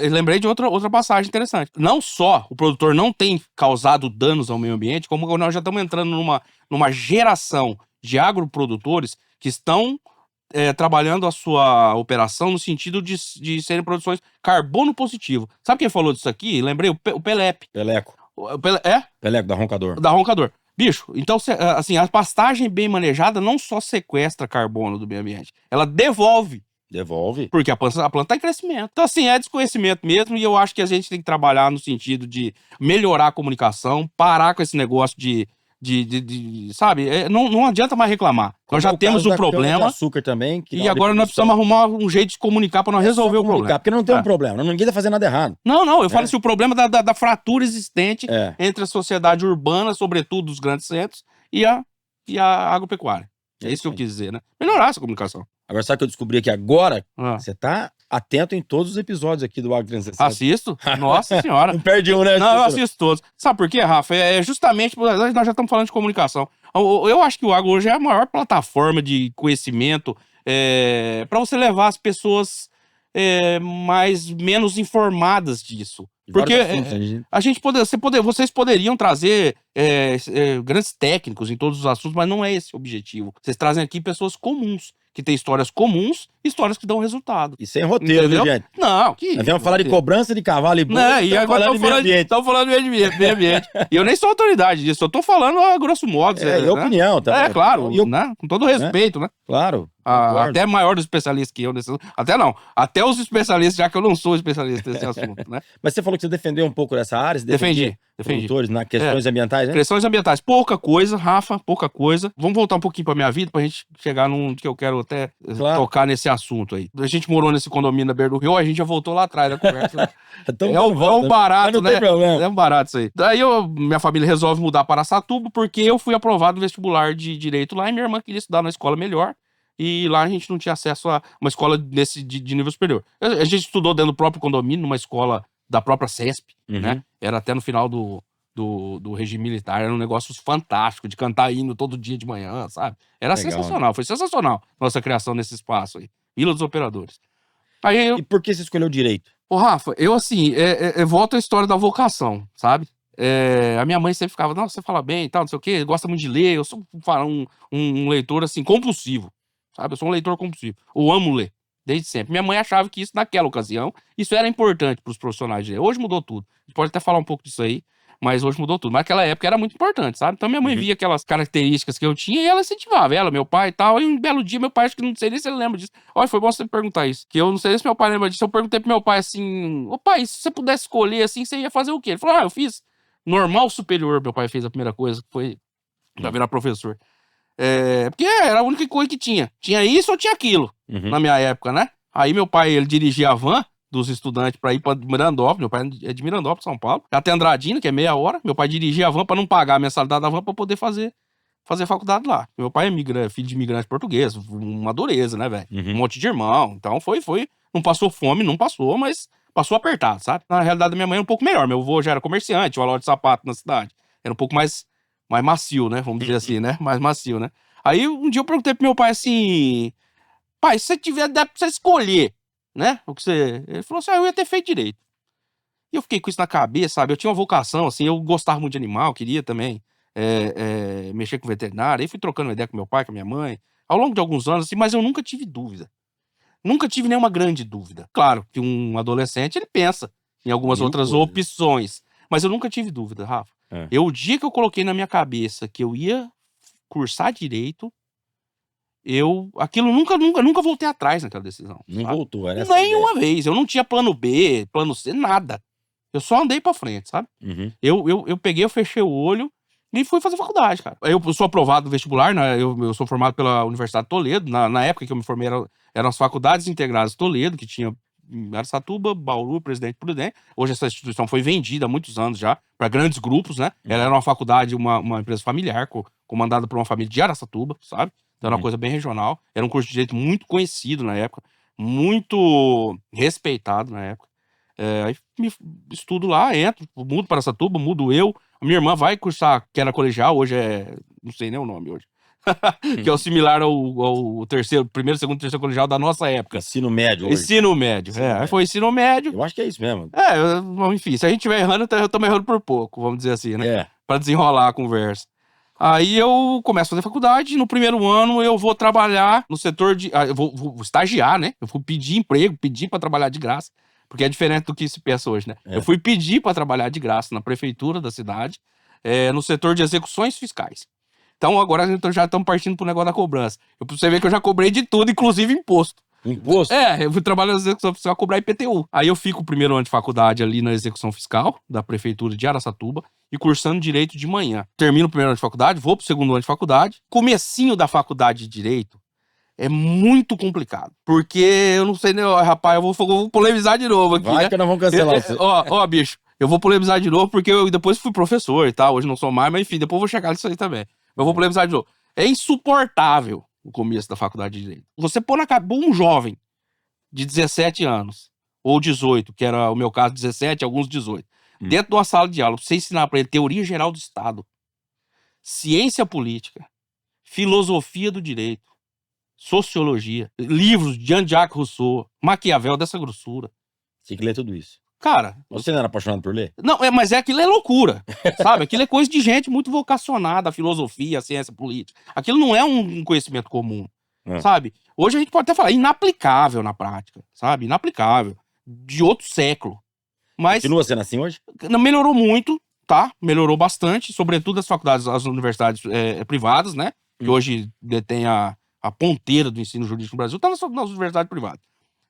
Eu lembrei de outra passagem interessante. Não só o produtor não tem causado danos ao meio ambiente, como nós já estamos entrando numa geração de agroprodutores que estão trabalhando a sua operação no sentido de serem produções carbono positivo. Sabe quem falou disso aqui? Lembrei, o Pelep. Peleco. Peleco, da Roncador. Da Roncador. Bicho, então, assim, a pastagem bem manejada não só sequestra carbono do meio ambiente, ela devolve. Devolve. Porque a planta tá em crescimento. Então, assim, é desconhecimento mesmo, e eu acho que a gente tem que trabalhar no sentido de melhorar a comunicação, parar com esse negócio sabe? Não adianta mais reclamar. Nós já temos o problema. Açúcar também. E agora nós precisamos arrumar um jeito de comunicar para nós resolver o problema. Porque não tem um problema. Ninguém tá fazendo nada errado. Não, eu falo assim, o problema da fratura existente entre a sociedade urbana, sobretudo dos grandes centros, e a agropecuária. É isso que eu quis dizer, né? Melhorar essa comunicação. Agora, sabe o que eu descobri aqui agora? Você tá atento em todos os episódios aqui do Agro 360. Assisto? Nossa senhora. Não perde um, né? Não, eu assisto todos. Sabe por quê, Rafa? É justamente, nós já estamos falando de comunicação. Eu acho que o Agro hoje é a maior plataforma de conhecimento para você levar as pessoas menos informadas disso. Porque vocês poderiam trazer grandes técnicos em todos os assuntos, mas não é esse o objetivo. Vocês trazem aqui pessoas comuns, que têm histórias comuns, histórias que dão resultado. E sem roteiro, viu, gente? Não, que... Nós vamos falar de cobrança de cavalo e boi, e agora estamos falando de meio ambiente. E eu nem sou autoridade disso, eu tô falando a grosso modo. É opinião, tá? Claro, né? Com todo respeito, né? Claro. Até maior dos especialistas que eu nesse assunto. Até os especialistas, já que eu não sou especialista nesse assunto, né? Mas você falou que você defendeu um pouco dessa área? Defendi. Produtores nas questões ambientais, né? Questões ambientais. Pouca coisa, Rafa, pouca coisa. Vamos voltar um pouquinho pra minha vida, pra gente chegar num que eu quero até tocar nesse assunto aí. A gente morou nesse condomínio na beira do rio, a gente já voltou lá atrás da conversa. Então, é um barato, não né? Tem problema. É um barato isso aí. Daí minha família resolve mudar para Araçatuba, porque eu fui aprovado no vestibular de Direito lá e minha irmã queria estudar na escola melhor. E lá a gente não tinha acesso a uma escola de nível superior. A gente estudou dentro do próprio condomínio, numa escola da própria CESP, né? Era até no final do regime militar, era um negócio fantástico, de cantar hino todo dia de manhã, sabe? Era legal, sensacional, foi sensacional nossa criação nesse espaço aí. Vila dos Operadores. E por que você escolheu Direito? Rafa, eu assim, volto à história da vocação, sabe? A minha mãe sempre ficava, não, você fala bem e tal, não sei o quê, gosta muito de ler, eu sou um leitor, assim, compulsivo, sabe? Eu sou um leitor compulsivo, eu amo ler, desde sempre. Minha mãe achava que isso, naquela ocasião, isso era importante para os profissionais de ler. Hoje mudou tudo, a gente pode até falar um pouco disso aí, mas hoje mudou tudo. Mas naquela época era muito importante, sabe? Então minha mãe via aquelas características que eu tinha e ela incentivava, meu pai e tal. E um belo dia, meu pai, acho que não sei nem se ele lembra disso. Olha, foi bom você me perguntar isso. Que eu não sei nem se meu pai lembra disso. Eu perguntei pro meu pai assim: ô pai, se você pudesse escolher assim, você ia fazer o quê? Ele falou: eu fiz normal superior. Meu pai fez a primeira coisa, que foi pra virar professor. Porque era a única coisa que tinha. Tinha isso ou tinha aquilo, na minha época, né? Aí meu pai, ele dirigia a van dos estudantes pra ir pra Mirandópolis. Meu pai é de Mirandópolis, São Paulo. Até Andradina, que é meia hora. Meu pai dirigia a van pra não pagar a mensalidade da van pra poder fazer faculdade lá. Meu pai é filho de imigrante português. Uma dureza, né, velho? Um monte de irmão. Então foi. Não passou fome, não passou, mas passou apertado, sabe? Na realidade, da minha mãe era um pouco melhor. Meu avô já era comerciante, tinha uma loja de sapato na cidade. Era um pouco mais macio, né? Vamos dizer assim, né? Mais macio, né? Aí um dia eu perguntei pro meu pai assim: pai, se você tiver, dá pra você escolher, né? Ele falou assim: eu ia ter feito Direito. E eu fiquei com isso na cabeça, sabe? Eu tinha uma vocação, assim, eu gostava muito de animal, queria também mexer com veterinário. Aí fui trocando uma ideia com meu pai, com a minha mãe, ao longo de alguns anos, assim, mas eu nunca tive dúvida. Nunca tive nenhuma grande dúvida. Claro que um adolescente, ele pensa em algumas outras opções, mas eu nunca tive dúvida, Rafa. O dia que eu coloquei na minha cabeça que eu ia cursar Direito, aquilo nunca voltei atrás naquela decisão. Não sabe? voltou, era nenhuma vez. Eu não tinha plano B, plano C, nada. Eu só andei pra frente, sabe? Eu peguei, eu fechei o olho e fui fazer faculdade, cara. Eu sou aprovado no vestibular, né? Eu sou formado pela Universidade de Toledo. Na época que eu me formei, eram as Faculdades Integradas de Toledo, que tinha Araçatuba, Bauru, Presidente Prudente. Hoje essa instituição foi vendida há muitos anos já para grandes grupos, né? Ela era uma faculdade, uma empresa familiar, comandada por uma família de Araçatuba, sabe? Então era uma coisa bem regional. Era um curso de Direito muito conhecido na época, muito respeitado na época. Aí estudo lá, entro, mudo para Araçatuba, mudo eu. A minha irmã vai cursar, que era colegial, hoje não sei nem o nome hoje. que é o similar ao primeiro, segundo, terceiro colegial da nossa época. Ensino médio hoje. Ensino médio, aí foi ensino médio. Eu acho que é isso mesmo. Enfim, se a gente estiver errando, eu tô errando por pouco, vamos dizer assim, né? É. Pra desenrolar a conversa. Aí eu começo a fazer faculdade, no primeiro ano eu vou trabalhar no setor de... eu vou estagiar, né? Eu vou pedir emprego, pedir pra trabalhar de graça, porque é diferente do que se pensa hoje, né? Eu fui pedir pra trabalhar de graça na prefeitura da cidade, no setor de execuções fiscais. Então agora já estamos partindo pro negócio da cobrança. Você vê que eu já cobrei de tudo, inclusive imposto. Imposto? Eu fui trabalhar na execução fiscal, cobrar IPTU. Aí eu fico o primeiro ano de faculdade ali na execução fiscal da prefeitura de Araçatuba e cursando direito de manhã. Termino o primeiro ano de faculdade, vou pro segundo ano de faculdade. Comecinho da faculdade de direito é muito complicado. Porque eu não sei, né, rapaz, eu vou polemizar de novo aqui, Vai, né? que nós vamos cancelar você. Bicho, eu vou polemizar de novo porque eu depois fui professor e tal, hoje não sou mais, mas enfim, depois eu vou chegar nisso aí também. Mas eu vou polemizar de novo. É insuportável o começo da faculdade de direito. Você pôr na cabeça um jovem de 17 anos, ou 18, que era o meu caso, 17, alguns 18, dentro de uma sala de aula, pra você ensinar pra ele teoria geral do Estado, ciência política, filosofia do direito, sociologia, livros de Jean-Jacques Rousseau, Maquiavel, dessa grossura. Tinha que ler tudo isso. Cara... Você não era apaixonado por ler? Não, mas aquilo é loucura, sabe? Aquilo é coisa de gente muito vocacionada, a filosofia, a ciência política. Aquilo não é um conhecimento comum, sabe? Hoje a gente pode até falar inaplicável na prática, sabe? Inaplicável. De outro século. Mas... Continua sendo assim hoje? Melhorou muito, tá? Melhorou bastante, sobretudo as faculdades, as universidades privadas, né? Que hoje detém a ponteira do ensino jurídico no Brasil, tá nas universidades privadas.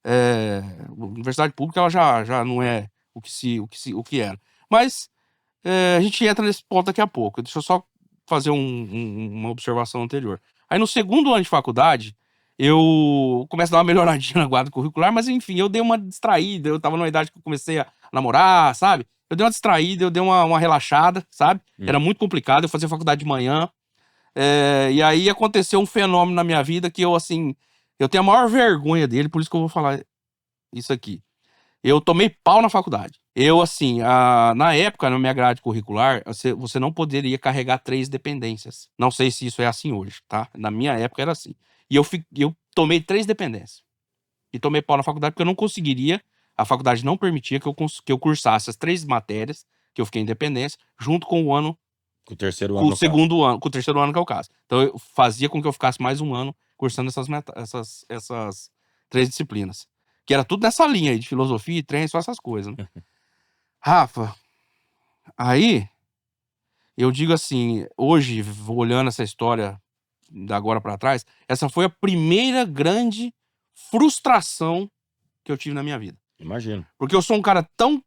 A universidade pública ela já não é o que era. Mas a gente entra nesse ponto daqui a pouco. Deixa eu só fazer uma observação anterior. Aí no segundo ano de faculdade, eu começo a dar uma melhoradinha na guarda curricular, mas enfim, eu dei uma distraída, eu tava numa idade que eu comecei a namorar, sabe? Eu dei uma distraída, eu dei uma relaxada, sabe? Era muito complicado, eu fazia faculdade de manhã. E aí aconteceu um fenômeno na minha vida que eu, assim, eu tenho a maior vergonha dele, por isso que eu vou falar isso aqui. Eu tomei pau na faculdade. Eu, assim, na época, na minha grade curricular, você não poderia carregar 3 dependências. Não sei se isso é assim hoje, tá? Na minha época era assim. E eu tomei 3 dependências. E tomei pau na faculdade porque eu não conseguiria, a faculdade não permitia que eu cursasse as 3 matérias, que eu fiquei em dependência, junto com o ano... Com o terceiro ano. Com o segundo ano, com o terceiro ano que é o caso. Então eu fazia com que eu ficasse mais um ano cursando essas 3 disciplinas. Que era tudo nessa linha aí, de filosofia e trem, só essas coisas, né? Rafa, aí eu digo assim, hoje, olhando essa história da agora pra trás, essa foi a primeira grande frustração que eu tive na minha vida. Imagino. Porque eu sou um cara tão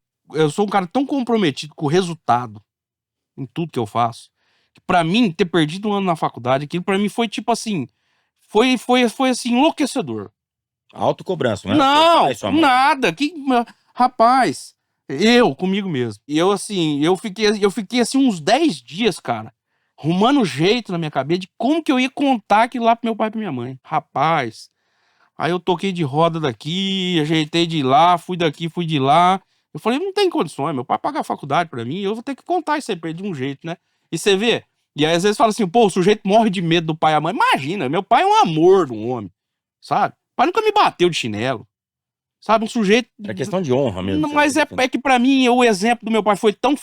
comprometido com o resultado em tudo que eu faço, que pra mim, ter perdido um ano na faculdade, aquilo pra mim foi tipo assim, foi assim, enlouquecedor. Autocobrança, né? Não, nada. Rapaz, comigo mesmo. E eu, assim, eu fiquei assim uns 10 dias, cara, arrumando jeito na minha cabeça de como que eu ia contar aquilo lá pro meu pai e pra minha mãe. Rapaz, aí eu toquei de roda daqui, ajeitei de lá, fui daqui, fui de lá. Eu falei, não tem condições, meu pai paga a faculdade pra mim, eu vou ter que contar isso aí pra ele de um jeito, né? E você vê, e aí às vezes fala assim, pô, o sujeito morre de medo do pai e a mãe. Imagina, meu pai é um amor de um homem, sabe? O pai nunca me bateu de chinelo, sabe? Um sujeito... É questão de honra mesmo. Mas é que pra mim, o exemplo do meu pai foi tão...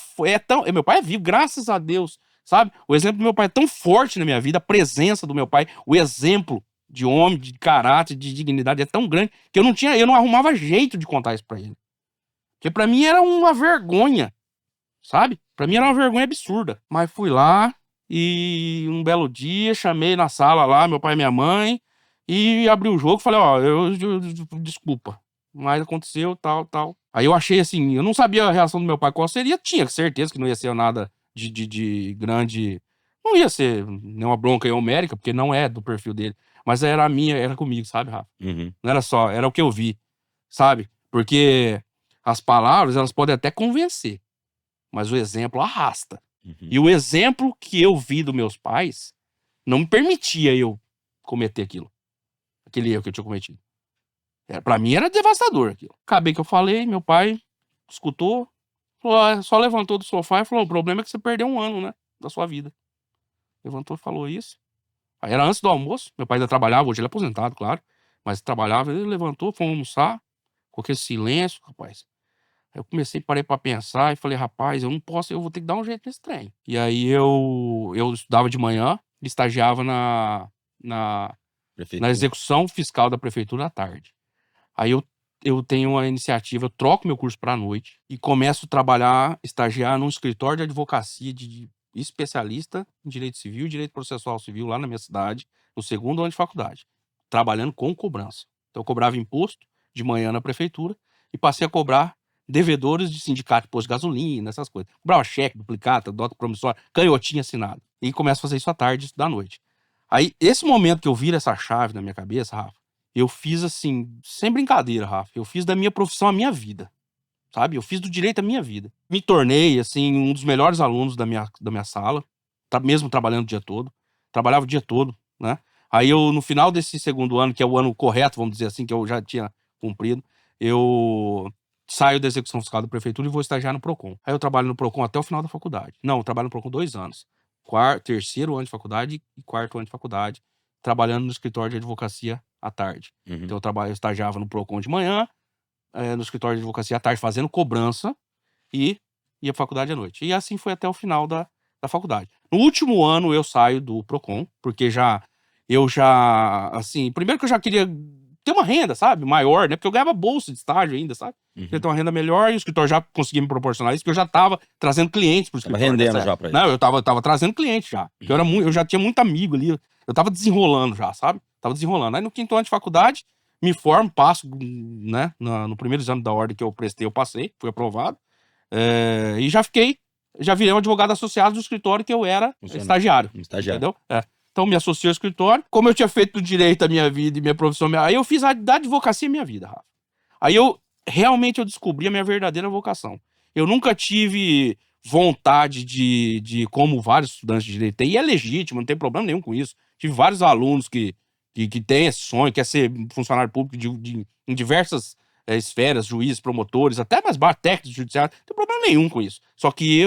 Meu pai é vivo, graças a Deus, sabe? O exemplo do meu pai é tão forte na minha vida, a presença do meu pai, o exemplo de homem, de caráter, de dignidade é tão grande que eu não arrumava jeito de contar isso pra ele. Porque pra mim era uma vergonha, sabe? Pra mim era uma vergonha absurda. Mas fui lá e um belo dia chamei na sala lá meu pai e minha mãe e abri o jogo e falei, ó, desculpa, mas aconteceu, tal. Aí eu achei assim, eu não sabia a reação do meu pai qual seria, tinha certeza que não ia ser nada de grande... Não ia ser nenhuma bronca homérica, porque não é do perfil dele. Mas era a minha, era comigo, sabe, Rafa? Não era só, era o que eu vi, sabe? Porque as palavras, elas podem até convencer, mas o exemplo arrasta. E o exemplo que eu vi dos meus pais não me permitia eu cometer aquele erro que eu tinha cometido. Pra mim era devastador aquilo. Acabei que eu falei, meu pai escutou, falou, só levantou do sofá e falou, o problema é que você perdeu um ano, né, da sua vida. Levantou e falou isso. Aí era antes do almoço, meu pai ainda trabalhava, hoje ele é aposentado, claro, mas trabalhava, ele levantou, fomos almoçar, com aquele silêncio, rapaz. Aí eu parei pra pensar e falei: "Rapaz, eu não posso, eu vou ter que dar um jeito nesse trem". E aí eu estudava de manhã, estagiava na na Prefeitura. execução fiscal da prefeitura à tarde. Aí eu tenho uma iniciativa, eu troco meu curso pra noite e começo a trabalhar, estagiar num escritório de advocacia de especialista em direito civil e direito processual civil lá na minha cidade, no segundo ano de faculdade, trabalhando com cobrança. Então eu cobrava imposto de manhã na prefeitura e passei a cobrar devedores de sindicato de posto de gasolina, essas coisas. Cobrava cheque, duplicata, nota promissória, canhotinha assinada. E começo a fazer isso à tarde, isso da noite. Aí, esse momento que eu viro essa chave na minha cabeça, Rafa, eu fiz assim, sem brincadeira, Rafa, eu fiz da minha profissão a minha vida, sabe? Eu fiz do direito a minha vida. Me tornei, assim, um dos melhores alunos da minha sala, mesmo trabalhando o dia todo. Trabalhava o dia todo, né? Aí eu, no final desse segundo ano, que é o ano correto, vamos dizer assim, que eu já tinha cumprido, eu saio da execução fiscal da prefeitura e vou estagiar no Procon. Aí eu trabalho no Procon até o final da faculdade. Não, eu trabalho no Procon 2 anos. Terceiro ano de faculdade e quarto ano de faculdade, trabalhando no escritório de advocacia à tarde. Uhum. Então eu estagiava no Procon de manhã, no escritório de advocacia à tarde fazendo cobrança e ia pra faculdade à noite. E assim foi até o final da faculdade. No último ano eu saio do Procon, porque eu já, assim, primeiro que eu já queria ter uma renda, sabe, maior, né, porque eu ganhava bolsa de estágio ainda, sabe. Queria ter uma renda melhor e o escritório já conseguia me proporcionar isso, porque eu já estava trazendo clientes pro Tava escritório rendendo nessa já época. pra Não, eu estava trazendo cliente já, porque eu já tinha muito amigo ali, eu estava desenrolando já, sabe, estava desenrolando. Aí no quinto ano de faculdade, me formo, passo, né, no primeiro exame da ordem que eu prestei, eu passei, fui aprovado, e já virei um advogado associado do escritório que eu era estagiário, Estagiário. entendeu? Então me associei ao escritório, como eu tinha feito do direito a minha vida e minha profissão, aí eu fiz da advocacia a minha vida, Rafa. Aí realmente eu descobri a minha verdadeira vocação. Eu nunca tive vontade como vários estudantes de direito têm, e é legítimo, não tem problema nenhum com isso. Tive vários alunos que têm esse sonho, quer ser funcionário público em diversas esferas, juízes, promotores, até mais baixo, técnicos judiciários, não tem problema nenhum com isso. Só que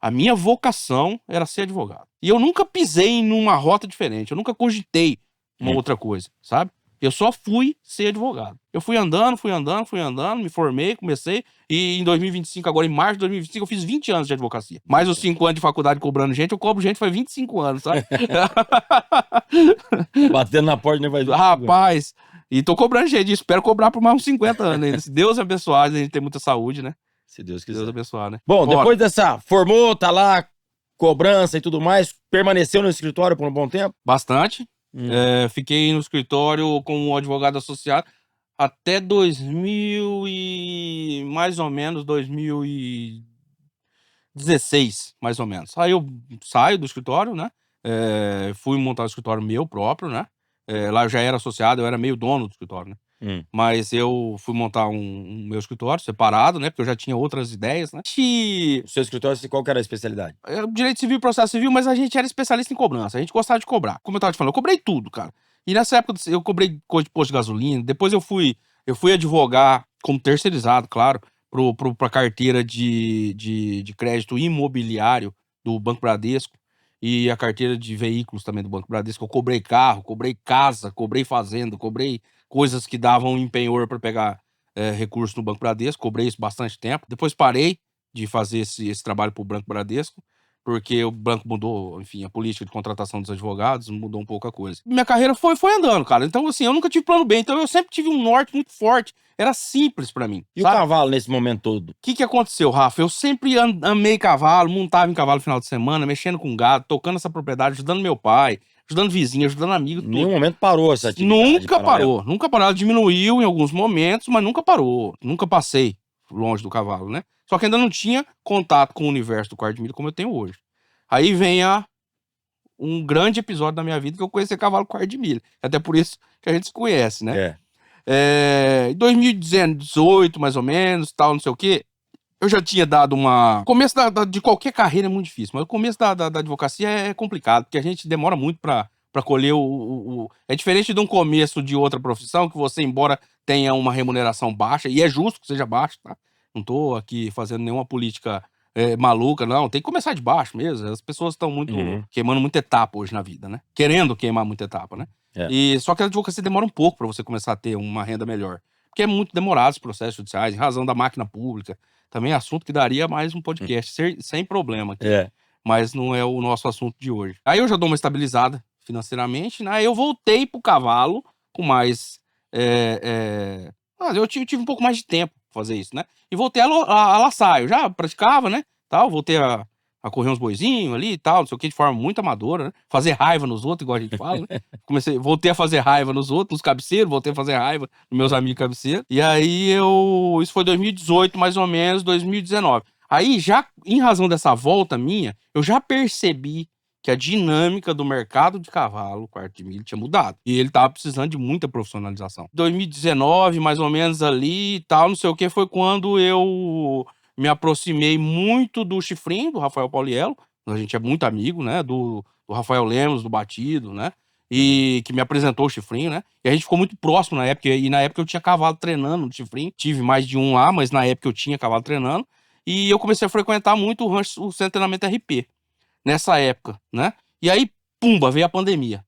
a minha vocação era ser advogado. E eu nunca pisei numa rota diferente, eu nunca cogitei uma outra coisa, sabe? Eu só fui ser advogado. Eu fui andando, me formei, comecei, e em 2025, agora em março de 2025, eu fiz 20 anos de advocacia. Mais os 5 anos de faculdade cobrando gente, eu cobro gente faz 25 anos, sabe? Batendo na porta, né? Vai... Rapaz, e tô cobrando gente, espero cobrar por mais uns 50 anos ainda. Se Deus abençoar, a gente tem muita saúde, né? Se Deus quiser. Deus abençoar, né? Bom, Bora. depois dessa, formou, tá lá, cobrança e tudo mais, permaneceu no escritório por um bom tempo? Bastante. Fiquei no escritório como advogado associado até 2000 e mais ou menos 2016, mais ou menos. Aí eu saio do escritório, né? Fui montar o escritório meu próprio, né? Lá eu já era associado, eu era meio dono do escritório, né? Mas eu fui montar um meu escritório separado, né? Porque eu já tinha outras ideias, né? O seu escritório, qual que era a especialidade? Direito civil e processo civil, mas a gente era especialista em cobrança. A gente gostava de cobrar. Como eu tava te falando, eu cobrei tudo, cara. E nessa época eu cobrei coisa de posto de gasolina. Depois eu fui advogar como terceirizado, claro, pra carteira de crédito imobiliário do Banco Bradesco e a carteira de veículos também do Banco Bradesco. Eu cobrei carro, cobrei casa, cobrei fazenda, cobrei coisas que davam em penhor para pegar recursos no Banco Bradesco. Cobrei isso bastante tempo. Depois parei de fazer esse trabalho para o Banco Bradesco, porque o banco mudou, enfim, a política de contratação dos advogados, mudou um pouco a coisa. Minha carreira foi andando, cara. Então, assim, eu nunca tive plano B, então eu sempre tive um norte muito forte. Era simples pra mim. E sabe? o cavalo nesse momento todo? O que aconteceu, Rafa? Eu sempre amei cavalo, montava em cavalo no final de semana, mexendo com gado, tocando essa propriedade, ajudando meu pai, ajudando vizinho, ajudando amigo, tudo. Em nenhum momento parou essa atividade? Nunca parou. Ela diminuiu em alguns momentos, mas nunca parou. Nunca passei longe do cavalo, né? Só que ainda não tinha contato com o universo do quarto de milha como eu tenho hoje. Aí vem um grande episódio da minha vida que eu conheci cavalo quarto de milha. Até por isso que a gente se conhece, né? Em 2018, mais ou menos, tal, não sei o quê, eu já tinha dado uma... O começo de qualquer carreira é muito difícil, mas o começo da advocacia é complicado, porque a gente demora muito pra colher É diferente de um começo de outra profissão, que você, embora tenha uma remuneração baixa, e é justo que seja baixa, tá? Não tô aqui fazendo nenhuma política maluca, não. Tem que começar de baixo mesmo. As pessoas estão muito queimando muita etapa hoje na vida, né? Querendo queimar muita etapa, né? E só que a advocacia demora um pouco para você começar a ter uma renda melhor. Porque é muito demorado os processos judiciais, em razão da máquina pública. Também é assunto que daria mais um podcast, sem problema aqui. Mas não é o nosso assunto de hoje. Aí eu já dou uma estabilizada financeiramente, né? Aí eu voltei pro cavalo com mais... eu tive um pouco mais de tempo pra fazer isso, né? E voltei a laçar. Eu já praticava, né? Tal, voltei a correr uns boizinhos ali e tal, não sei o que, de forma muito amadora, né? Fazer raiva nos outros, igual a gente fala, né? Voltei a fazer raiva nos outros, nos cabeceiros, voltei a fazer raiva nos meus amigos cabeceiros. E aí isso foi 2018, mais ou menos, 2019. Aí, já em razão dessa volta minha, eu já percebi que a dinâmica do mercado de cavalo, quarto de milho, tinha mudado. E ele tava precisando de muita profissionalização. 2019, mais ou menos ali e tal, não sei o que, foi quando eu me aproximei muito do Chifrinho, do Rafael Pauliello. A gente é muito amigo, né? Do Rafael Lemos, do Batido, né? E que me apresentou o Chifrinho, né? E a gente ficou muito próximo na época. E na época eu tinha cavalo treinando no Chifrinho. Tive mais de um lá, mas na época eu tinha cavalo treinando. E eu comecei a frequentar muito o Centro de Treinamento RP. Nessa época, né? E aí, pumba, veio a pandemia.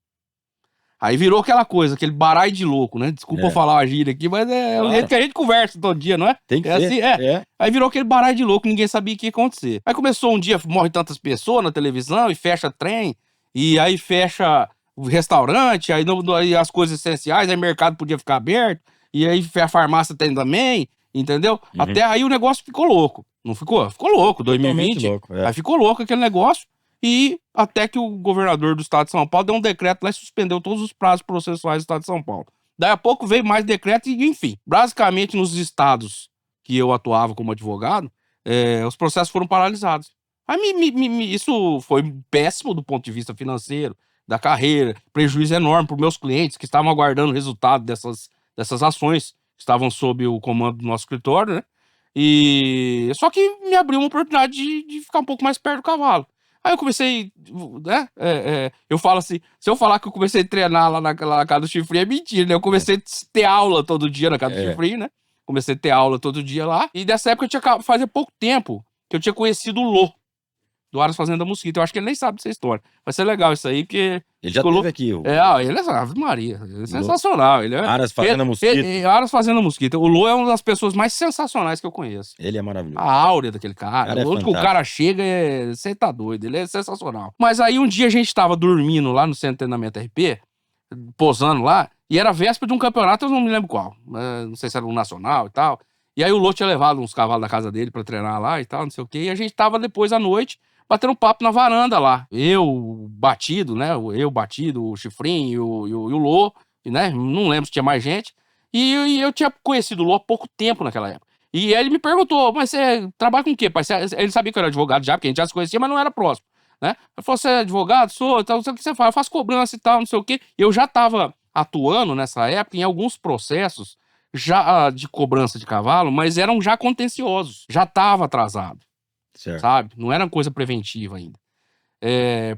Aí virou aquela coisa, aquele baralho de louco, né? Desculpa eu falar a gíria aqui, mas é o jeito que a gente conversa todo dia, não é? Tem que ser. Assim, Aí virou aquele baralho de louco, ninguém sabia o que ia acontecer. Aí começou um dia, morre tantas pessoas na televisão, e fecha trem, e aí fecha o restaurante, aí as coisas essenciais, aí o mercado podia ficar aberto, e aí a farmácia tem também, entendeu? Até aí o negócio ficou louco. Não ficou? Ficou louco, 2020. Louco, Aí ficou louco aquele negócio. E até que o governador do estado de São Paulo deu um decreto lá e suspendeu todos os prazos processuais do estado de São Paulo. Daí a pouco veio mais decreto e, enfim, basicamente nos estados que eu atuava como advogado, os processos foram paralisados. Aí isso foi péssimo do ponto de vista financeiro, da carreira, prejuízo enorme para os meus clientes que estavam aguardando o resultado dessas ações que estavam sob o comando do nosso escritório, né? E só que me abriu uma oportunidade de ficar um pouco mais perto do cavalo. Aí eu comecei, né? Eu falo assim, se eu falar que eu comecei a treinar lá na casa do Chifrinho, é mentira, né? Eu comecei a ter aula todo dia na casa do Chifrinho, né? Comecei a ter aula todo dia lá. E dessa época fazia pouco tempo que eu tinha conhecido o Lô, do Aras Fazenda Mosquito. Eu acho que ele nem sabe dessa história. Vai ser legal isso aí, porque... Ele já esteve aqui. Ele é Ave Maria. Ele é sensacional. Aras Fazenda Mosquito. Aras Fazenda Mosquito. O Lô é uma das pessoas mais sensacionais que eu conheço. Ele é maravilhoso. A áurea daquele cara. Onde que o cara chega, você tá doido. Ele é sensacional. Mas aí um dia a gente tava dormindo lá no Centro de Treinamento RP, posando lá, e era véspera de um campeonato, eu não me lembro qual. Não sei se era um nacional e tal. E aí o Lô tinha levado uns cavalos da casa dele pra treinar lá e tal, não sei o quê. E a gente tava depois à noite batendo um papo na varanda lá. Eu, Batido, né? Eu, Batido, o Chifrinho e o Lô, né? Não lembro se tinha mais gente. E eu tinha conhecido o Lô há pouco tempo naquela época. E ele me perguntou, mas você trabalha com o quê, pai? Ele sabia que eu era advogado já, porque a gente já se conhecia, mas não era próximo, né? Ele falou, você é advogado? Sou, então, não sei o que você faz, eu faço cobrança e tal, não sei o quê. Eu já tava atuando nessa época em alguns processos já de cobrança de cavalo, mas eram já contenciosos, já tava atrasado. Certo. Sabe? Não era coisa preventiva ainda.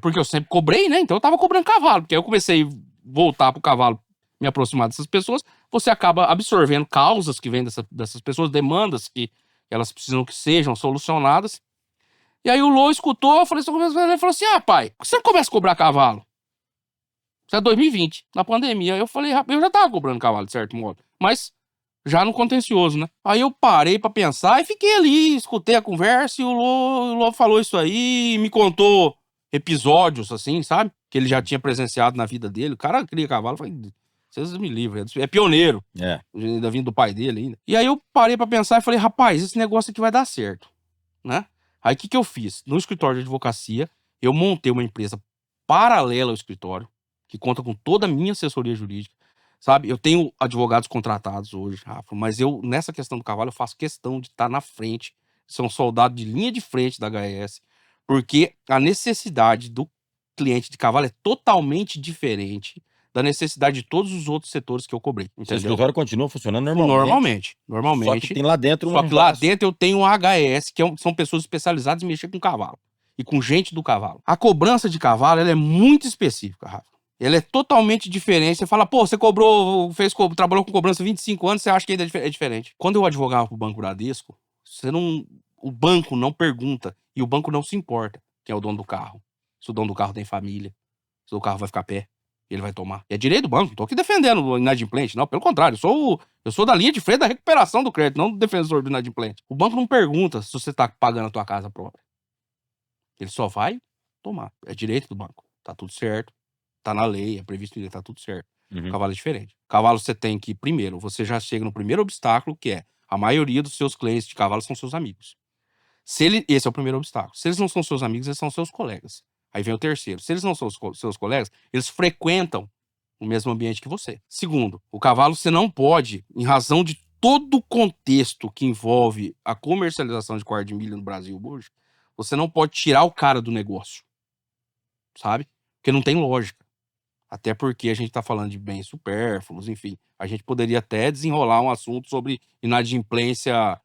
Porque eu sempre cobrei, né? Então eu tava cobrando cavalo. Porque aí eu comecei a voltar pro cavalo, me aproximar dessas pessoas. Você acaba absorvendo causas que vêm dessas pessoas, demandas que elas precisam que sejam solucionadas. E aí o Lô escutou, eu falei, ele falou assim, pai, por que você não começa a cobrar cavalo? Isso é 2020, na pandemia. Eu falei, eu já tava cobrando cavalo, de certo modo. Mas já no contencioso, né? Aí eu parei pra pensar e fiquei ali, escutei a conversa e o Lô falou isso aí, me contou episódios, assim, sabe? Que ele já tinha presenciado na vida dele. O cara cria cavalo, eu falei, vocês me livram, é pioneiro. Ainda vindo do pai dele ainda. E aí eu parei pra pensar e falei, rapaz, esse negócio aqui vai dar certo, né? Aí o que eu fiz? No escritório de advocacia, eu montei uma empresa paralela ao escritório, que conta com toda a minha assessoria jurídica. Sabe, eu tenho advogados contratados hoje, Rafa, mas eu, nessa questão do cavalo, eu faço questão de estar na frente, ser um soldado de linha de frente da HS, porque a necessidade do cliente de cavalo é totalmente diferente da necessidade de todos os outros setores que eu cobrei, entendeu? O escritório continua funcionando Normalmente. Só que tem lá dentro Só que lá dentro eu tenho um HS, que são pessoas especializadas em mexer com cavalo e com gente do cavalo. A cobrança de cavalo, ela é muito específica, Rafa. Ela é totalmente diferente. Você fala, pô, você trabalhou com cobrança há 25 anos, você acha que ainda é diferente. Quando eu advogava pro Banco Bradesco, você não o banco não pergunta e o banco não se importa quem é o dono do carro. Se o dono do carro tem família, se o carro vai ficar a pé, ele vai tomar. E é direito do banco, não tô aqui defendendo o inadimplente, não, pelo contrário, eu sou da linha de frente da recuperação do crédito, não do defensor do inadimplente. O banco não pergunta se você tá pagando a tua casa própria. Ele só vai tomar. É direito do banco. Tá tudo certo. Tá na lei, é previsto em lei, tá tudo certo. Uhum. Cavalo é diferente. Cavalo você tem que, primeiro, você já chega no primeiro obstáculo, que é a maioria dos seus clientes de cavalo são seus amigos. Esse é o primeiro obstáculo. Se eles não são seus amigos, eles são seus colegas. Aí vem o terceiro. Se eles não são seus colegas, eles frequentam o mesmo ambiente que você. Segundo, o cavalo você não pode, em razão de todo o contexto que envolve a comercialização de quarto de milha no Brasil hoje, você não pode tirar o cara do negócio, sabe? Porque não tem lógica. Até porque a gente tá falando de bens supérfluos, enfim. A gente poderia até desenrolar um assunto sobre inadimplência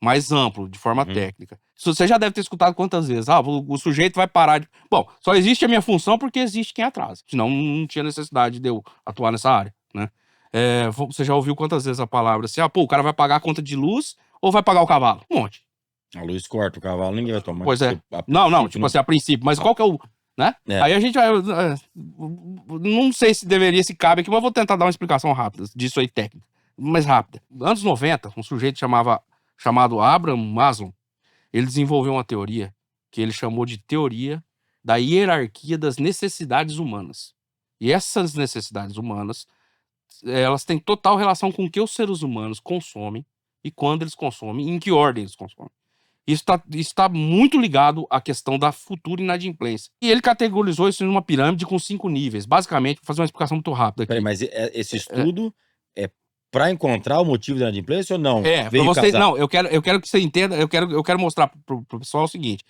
mais amplo, de forma técnica. Você já deve ter escutado quantas vezes. O sujeito vai parar de... Bom, só existe a minha função porque existe quem atrasa. Senão não tinha necessidade de eu atuar nessa área, né? Você já ouviu quantas vezes a palavra assim, o cara vai pagar a conta de luz ou vai pagar o cavalo? Um monte. A luz corta o cavalo, ninguém vai tomar. Pois é. Não, tipo assim, a princípio. Mas qual que é o... né? Aí a gente vai... não sei se deveria, se cabe aqui, mas vou tentar dar uma explicação rápida disso aí, técnica. Mais rápida. Anos 90, um sujeito chamado Abraham Maslow, ele desenvolveu uma teoria que ele chamou de teoria da hierarquia das necessidades humanas. E essas necessidades humanas, elas têm total relação com o que os seres humanos consomem e quando eles consomem, e em que ordem eles consomem. Isso está muito ligado à questão da futura inadimplência. E ele categorizou isso em uma pirâmide com 5 níveis. Basicamente, vou fazer uma explicação muito rápida aqui. Peraí, mas esse estudo é para encontrar o motivo da inadimplência ou não? Pra você, não, eu quero que você entenda, eu quero mostrar pro pessoal o seguinte.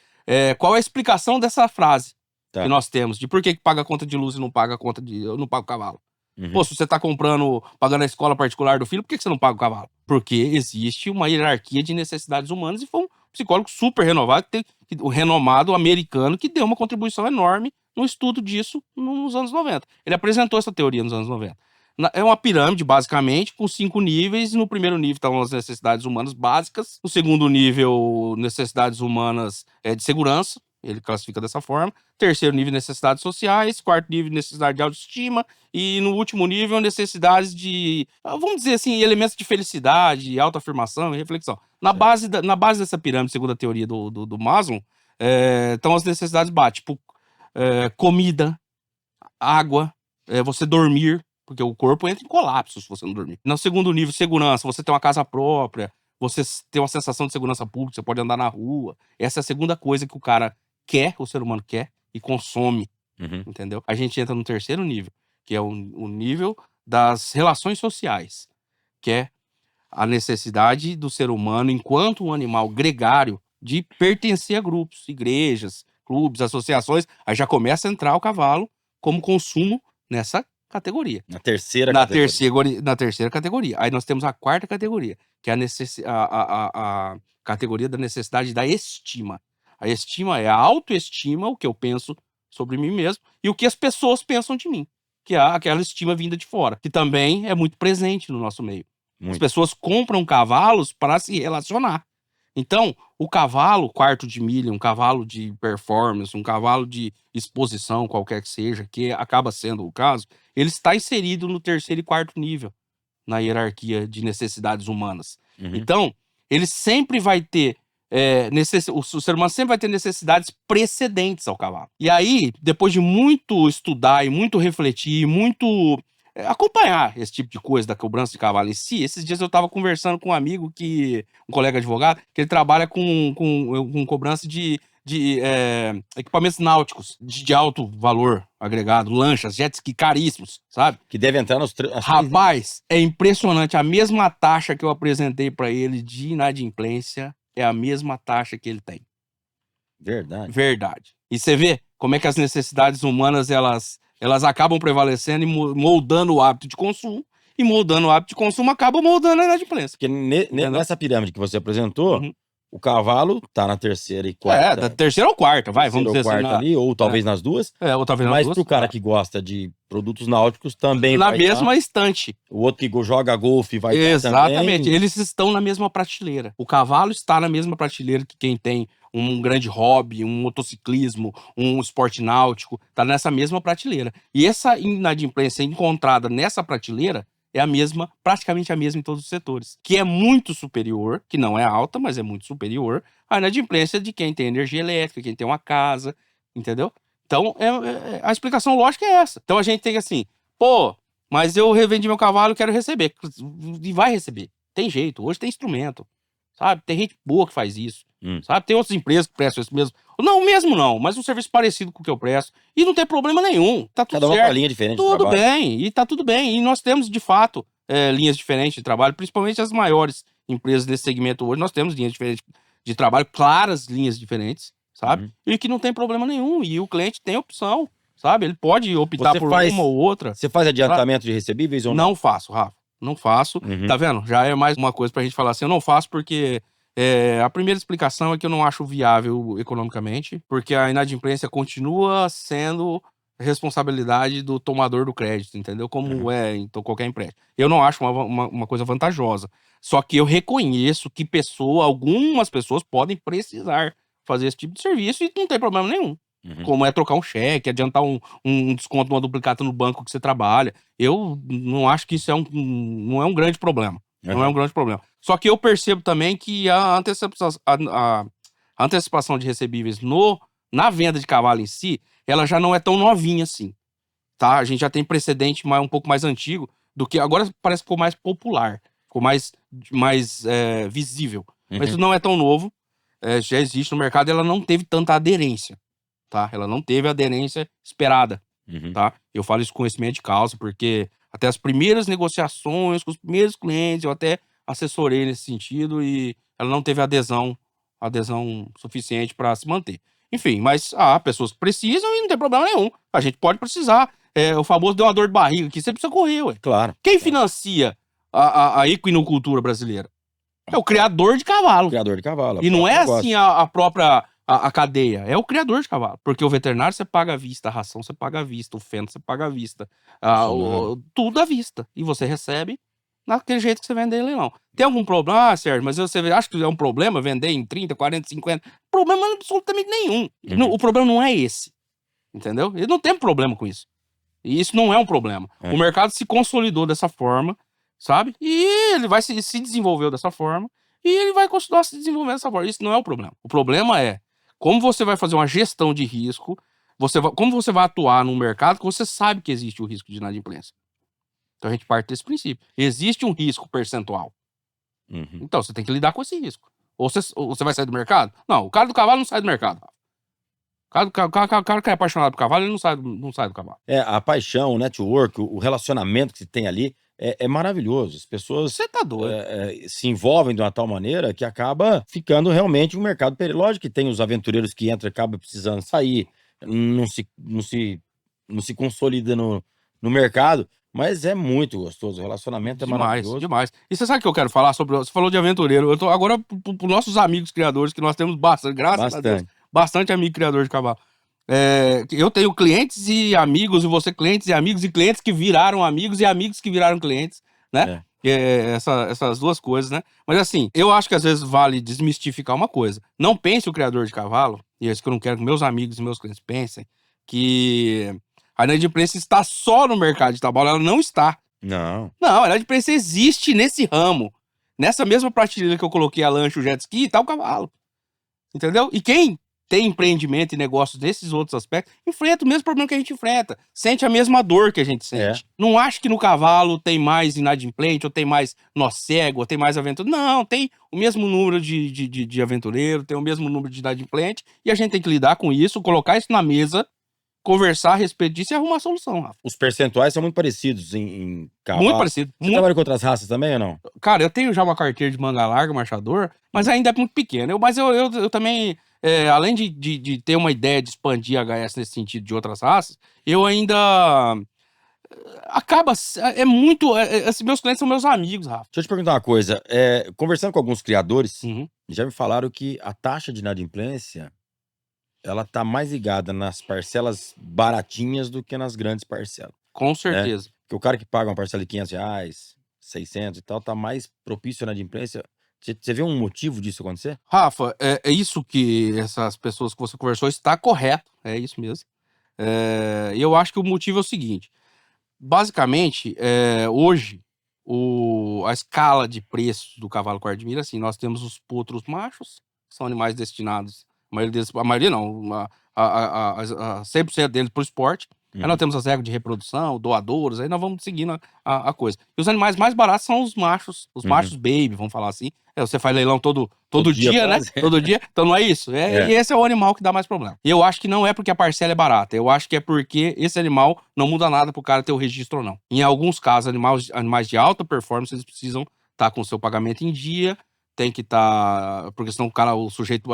Qual é a explicação dessa frase que nós temos, de por que paga a conta de luz e não paga a conta de... eu não pago o cavalo. Pô, se você tá pagando a escola particular do filho, por que você não paga o cavalo? Porque existe uma hierarquia de necessidades humanas e foi um psicólogo super renovado, o renomado americano, que deu uma contribuição enorme no estudo disso nos anos 90. Ele apresentou essa teoria nos anos 90. É uma pirâmide, basicamente, com 5 níveis. No primeiro nível estão as necessidades humanas básicas. No segundo nível, necessidades humanas de segurança. Ele classifica dessa forma. Terceiro nível, necessidades sociais. Quarto nível, necessidade de autoestima. E no último nível, necessidades de, vamos dizer assim, elementos de felicidade, autoafirmação e reflexão. Na base dessa pirâmide, segundo a teoria do Maslow, estão as necessidades básicas, tipo comida, água, você dormir, porque o corpo entra em colapso se você não dormir. No segundo nível, segurança, você tem uma casa própria, você tem uma sensação de segurança pública, você pode andar na rua. Essa é a segunda coisa que o ser humano quer e consome, entendeu? A gente entra no terceiro nível, que é o nível das relações sociais, que é a necessidade do ser humano, enquanto um animal gregário, de pertencer a grupos, igrejas, clubes, associações. Aí já começa a entrar o cavalo como consumo nessa categoria. Na terceira categoria. Aí nós temos a quarta categoria, que é a categoria da necessidade da estima. A estima é a autoestima, o que eu penso sobre mim mesmo, e o que as pessoas pensam de mim, que é aquela estima vinda de fora, que também é muito presente no nosso meio. As pessoas compram cavalos para se relacionar. Então, o cavalo quarto de milha, um cavalo de performance, um cavalo de exposição, qualquer que seja, que acaba sendo o caso, ele está inserido no terceiro e quarto nível, na hierarquia de necessidades humanas. Então, ele sempre vai ter... o ser humano sempre vai ter necessidades precedentes ao cavalo. E aí, depois de muito estudar e muito refletir, e muito acompanhar esse tipo de coisa da cobrança de cavalo em si, esses dias eu estava conversando com um amigo, um colega advogado, que ele trabalha com cobrança de equipamentos náuticos de alto valor agregado, lanchas, jet ski caríssimos, sabe? Que deve entrar nos... Rapaz, é impressionante. A mesma taxa que eu apresentei para ele de inadimplência é a mesma taxa que ele tem. Verdade. E você vê como é que as necessidades humanas, elas acabam prevalecendo e moldando o hábito de consumo, e moldando o hábito de consumo acaba moldando a inadimplência. Porque nessa pirâmide que você apresentou, o cavalo tá na terceira e quarta. Da terceira ou quarta, vamos dizer assim. Ali, ou talvez nas duas. Ou talvez nas duas. Mas pro cara que gosta de produtos náuticos também Na vai estar. mesma estante. O outro que joga golfe vai estar Exatamente, também. eles estão na mesma prateleira. O cavalo está na mesma prateleira que quem tem um grande hobby, um motociclismo, um esporte náutico, está nessa mesma prateleira. E essa inadimplência encontrada nessa prateleira é a mesma, praticamente a mesma em todos os setores, que é muito superior, que não é alta, mas é muito superior à inadimplência de quem tem energia elétrica, quem tem uma casa, entendeu? Então, a explicação lógica é essa. Então a gente tem assim, pô, mas eu revendi meu cavalo e quero receber. E vai receber. Tem jeito. Hoje tem instrumento. Sabe? Tem gente boa que faz isso. Sabe? Tem outras empresas que prestam isso mesmo. Não, mesmo não, mas um serviço parecido com o que eu presto. E não tem problema nenhum. Tá tudo Cada uma com certo. a linha diferente de Tudo trabalho. bem. E tá tudo bem. E nós temos, de fato, linhas diferentes de trabalho, principalmente as maiores empresas desse segmento hoje. Nós temos linhas diferentes de trabalho, claras linhas diferentes, sabe? E que não tem problema nenhum. E o cliente tem opção. Sabe? Ele pode optar Você por faz- uma ou outra. Você faz adiantamento de recebíveis ou não? Não faço, Rafa. Não faço. Tá vendo? Já é mais uma coisa pra gente falar assim. Eu não faço porque a primeira explicação é que eu não acho viável economicamente, porque a inadimplência continua sendo responsabilidade do tomador do crédito, entendeu? Como é em qualquer empréstimo. Eu não acho uma coisa vantajosa. Só que eu reconheço que algumas pessoas podem precisar fazer esse tipo de serviço e não tem problema nenhum. Como é trocar um cheque, adiantar um desconto, uma duplicata no banco que você trabalha. Eu não acho que isso não é um grande problema. Não é um grande problema. Só que eu percebo também que a antecipação de recebíveis na venda de cavalo em si, ela já não é tão novinha assim, tá? A gente já tem precedente um pouco mais antigo do que... Agora parece que ficou mais popular, ficou mais visível. Mas isso não é tão novo, já existe no mercado e ela não teve tanta aderência. Tá? Ela não teve a aderência esperada, tá? Eu falo isso com conhecimento de causa, porque até as primeiras negociações com os primeiros clientes, eu até assessorei nesse sentido e ela não teve adesão suficiente para se manter. Enfim, mas há pessoas que precisam e não tem problema nenhum. A gente pode precisar. O famoso deu uma dor de barriga aqui, você precisa correr, ué. Claro. Quem financia a equinocultura brasileira? É o criador de cavalo. Criador de cavalo. E não é negócio. assim a própria a cadeia, é o criador de cavalo. Porque o veterinário você paga à vista, a ração você paga à vista, o feno você paga à vista, tudo à vista. E você recebe naquele jeito que você vende em leilão. Tem algum problema? Ah, Sérgio, mas você acha que é um problema vender em 30, 40, 50? Problema absolutamente nenhum. O problema não é esse. Entendeu? Ele não tem problema com isso. E isso não é um problema. O mercado se consolidou dessa forma, sabe? E ele vai se desenvolveu dessa forma. E ele vai continuar se desenvolvendo dessa forma. Isso não é o problema. O problema é como você vai fazer uma gestão de risco, como você vai atuar num mercado que você sabe que existe o risco de inadimplência. Então a gente parte desse princípio. Existe um risco percentual. Então você tem que lidar com esse risco. Ou você vai sair do mercado? Não, o cara do cavalo não sai do mercado. O cara que é apaixonado por cavalo, ele não sai do cavalo. A paixão, o network, o relacionamento que se tem ali é maravilhoso. As pessoas Você tá doido. se envolvem de uma tal maneira que acaba ficando realmente um mercado periódico, que tem os aventureiros que entram e acabam precisando sair, não se consolida no mercado, mas é muito gostoso. O relacionamento é maravilhoso. Demais. E você sabe o que eu quero falar sobre? Você falou de aventureiro. Eu tô agora para nossos amigos criadores, que nós temos bastante, graças a Deus, bastante amigo criador de cavalo. Eu tenho clientes e amigos, e você clientes e amigos, e clientes que viraram amigos e amigos que viraram clientes, né? Essas duas coisas, né? Mas assim, eu acho que às vezes vale desmistificar uma coisa. Não pense o criador de cavalo, e é isso que eu não quero que meus amigos e meus clientes pensem, que a inadimplência está só no mercado de trabalho. Ela não está. Não. Não, a inadimplência existe nesse ramo. Nessa mesma prateleira que eu coloquei a lancha, o jet ski, tá o cavalo. Entendeu? E quem tem empreendimento e negócios desses outros aspectos, enfrenta o mesmo problema que a gente enfrenta. Sente a mesma dor que a gente sente. Não acho que no cavalo tem mais inadimplente, ou tem mais nó cego, ou tem mais aventureiro. Não, tem o mesmo número de aventureiro, tem o mesmo número de inadimplente, e a gente tem que lidar com isso, colocar isso na mesa, conversar a respeito disso e arrumar a solução, Rafa. Os percentuais são muito parecidos em cavalo. Muito parecido. Você trabalha com outras raças também ou não? Cara, eu tenho já uma carteira de manga larga, marchador, mas ainda é muito pequena. Mas eu também, além de ter uma ideia de expandir a HS nesse sentido de outras raças, eu ainda... meus clientes são meus amigos, Rafa. Deixa eu te perguntar uma coisa. Conversando com alguns criadores, já me falaram que a taxa de inadimplência, ela tá mais ligada nas parcelas baratinhas do que nas grandes parcelas. Com certeza. Porque o cara que paga uma parcela de R$500, 600 e tal, tá mais propício na inadimplência. Você vê um motivo disso acontecer? Rafa, é isso que essas pessoas que você conversou está correto, é isso mesmo. E eu acho que o motivo é o seguinte: basicamente, hoje, a escala de preços do cavalo quarta-milha, assim, nós temos os potros machos, que são animais destinados, a maioria não, a 100% deles para o esporte. Aí nós temos as regras de reprodução, doadouros, aí nós vamos seguindo a coisa. E os animais mais baratos são os machos baby, vamos falar assim. Você faz leilão todo dia dia, né? quase. Todo dia. Então não é isso. E esse é o animal que dá mais problema. E eu acho que não é porque a parcela é barata. Eu acho que é porque esse animal não muda nada pro cara ter o registro ou não. Em alguns casos, animais de alta performance, eles precisam estar com o seu pagamento em dia. Tem que estar. Porque senão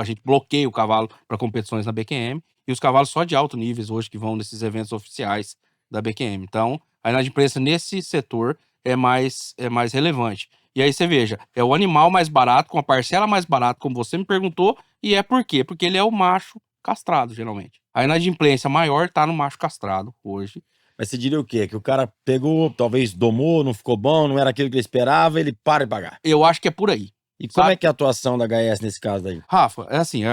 a gente bloqueia o cavalo para competições na BQM. E os cavalos só de alto níveis hoje que vão nesses eventos oficiais da BQM. Então, a inadimplência nesse setor é mais relevante. E aí você veja, é o animal mais barato, com a parcela mais barata, como você me perguntou, e é por quê? Porque ele é o macho castrado, geralmente. A inadimplência maior tá no macho castrado hoje. Mas você diria o quê? Que o cara pegou, talvez domou, não ficou bom, não era aquilo que ele esperava, ele para de pagar. Eu acho que é por aí. E como é que é a atuação da HS nesse caso aí? Rafa, é assim,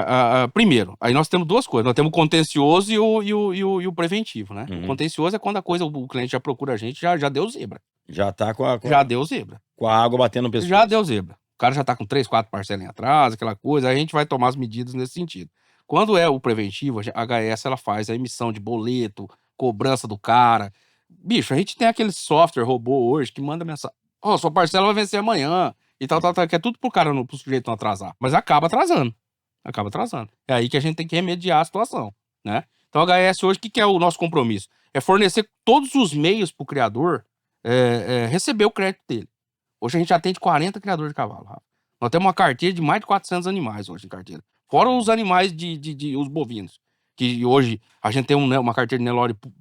primeiro, aí nós temos duas coisas, nós temos o contencioso e o preventivo, né? O contencioso é quando o cliente já procura a gente, já deu zebra. Já tá Já deu zebra. Com a água batendo no pescoço. Já deu zebra. O cara já tá com 3, 4 parcelas em atraso, aquela coisa, aí a gente vai tomar as medidas nesse sentido. Quando é o preventivo, a HS ela faz a emissão de boleto, cobrança do cara. Bicho, a gente tem aquele software robô hoje que manda mensagem: sua parcela vai vencer amanhã. E tal, que é tudo pro sujeito não atrasar. Mas acaba atrasando. É aí que a gente tem que remediar a situação, né? Então, a HS hoje, o que é o nosso compromisso? É fornecer todos os meios pro criador receber o crédito dele. Hoje a gente atende 40 criadores de cavalo, Rafa. Nós temos uma carteira de mais de 400 animais hoje em carteira. Fora os animais os bovinos. Que hoje a gente tem uma carteira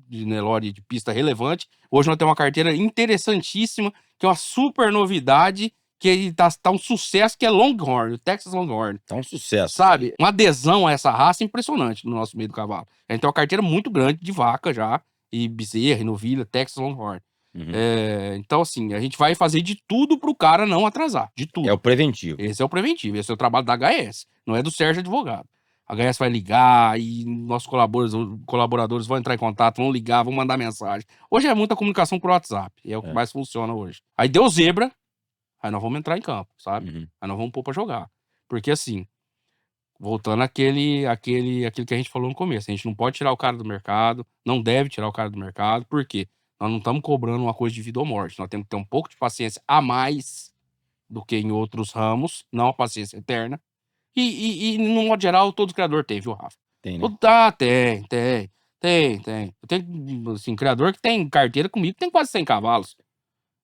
de Nelore de pista relevante. Hoje nós temos uma carteira interessantíssima, que é uma super novidade, que tá um sucesso, que é Longhorn, o Texas Longhorn. Tá um sucesso. Sabe? Uma adesão a essa raça impressionante no nosso meio do cavalo. A gente tem uma carteira muito grande de vaca já, e bezerra, e novilha, Texas Longhorn. Então, assim, a gente vai fazer de tudo pro cara não atrasar. De tudo. É o preventivo. Esse é o preventivo. Esse é o trabalho da HS. Não é do Sérgio Advogado. A HS vai ligar e nossos colaboradores vão entrar em contato, vão ligar, vão mandar mensagem. Hoje é muita comunicação por WhatsApp. E é o que mais funciona hoje. Aí deu zebra, aí nós vamos entrar em campo, sabe? Aí nós vamos pôr pra jogar. Porque, assim, voltando àquele que a gente falou no começo, a gente não pode tirar o cara do mercado, não deve tirar o cara do mercado, por quê? Nós não estamos cobrando uma coisa de vida ou morte. Nós temos que ter um pouco de paciência a mais do que em outros ramos, não a paciência eterna. E no modo geral, todo criador tem, viu, Rafa? Tem, né? Tem. Eu tenho, assim, criador que tem carteira comigo, que tem quase 100 cavalos.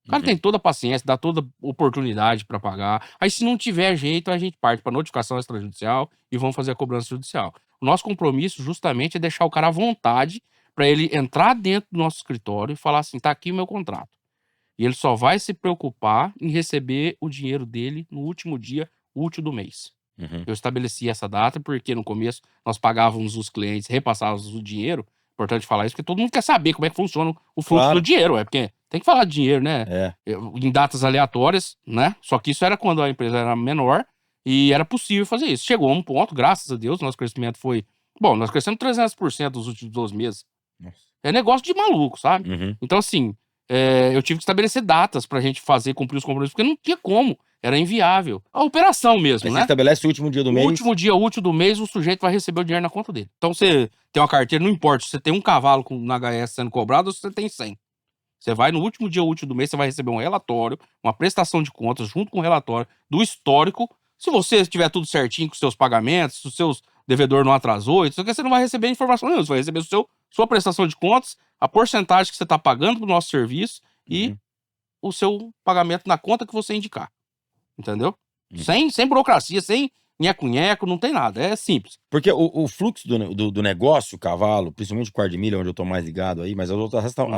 O cara tem toda a paciência, dá toda oportunidade para pagar. Aí, se não tiver jeito, a gente parte para notificação extrajudicial e vamos fazer a cobrança judicial. O nosso compromisso, justamente, é deixar o cara à vontade para ele entrar dentro do nosso escritório e falar assim: tá aqui o meu contrato. E ele só vai se preocupar em receber o dinheiro dele no último dia útil do mês. Eu estabeleci essa data porque no começo nós pagávamos os clientes, repassávamos o dinheiro. Importante falar isso, porque todo mundo quer saber como é que funciona o fluxo do dinheiro. Porque tem que falar de dinheiro, né? Em datas aleatórias, né? Só que isso era quando a empresa era menor e era possível fazer isso. Chegou a um ponto, graças a Deus, nosso crescimento foi... Bom, nós crescemos 300% nos últimos 12 meses. Nossa. É negócio de maluco, sabe? Então, assim, eu tive que estabelecer datas pra gente cumprir os compromissos, porque não tinha como. Era inviável. A operação mesmo, Aí né? você estabelece o último dia do mês. O último dia útil do mês, o sujeito vai receber o dinheiro na conta dele. Então, você tem uma carteira, não importa se você tem um cavalo na HS sendo cobrado ou se você tem 100. Você vai no último dia útil do mês, você vai receber um relatório, uma prestação de contas, junto com o relatório do histórico. Se você tiver tudo certinho com os seus pagamentos, se o seu devedor não atrasou, você não vai receber informação nenhuma. Você vai receber sua prestação de contas, a porcentagem que você está pagando pro nosso serviço e o seu pagamento na conta que você indicar. Entendeu? Sem burocracia, sem nheco-nheco, não tem nada. É simples. Porque o fluxo do negócio, cavalo, principalmente o quarto de milha, onde eu tô mais ligado aí, mas as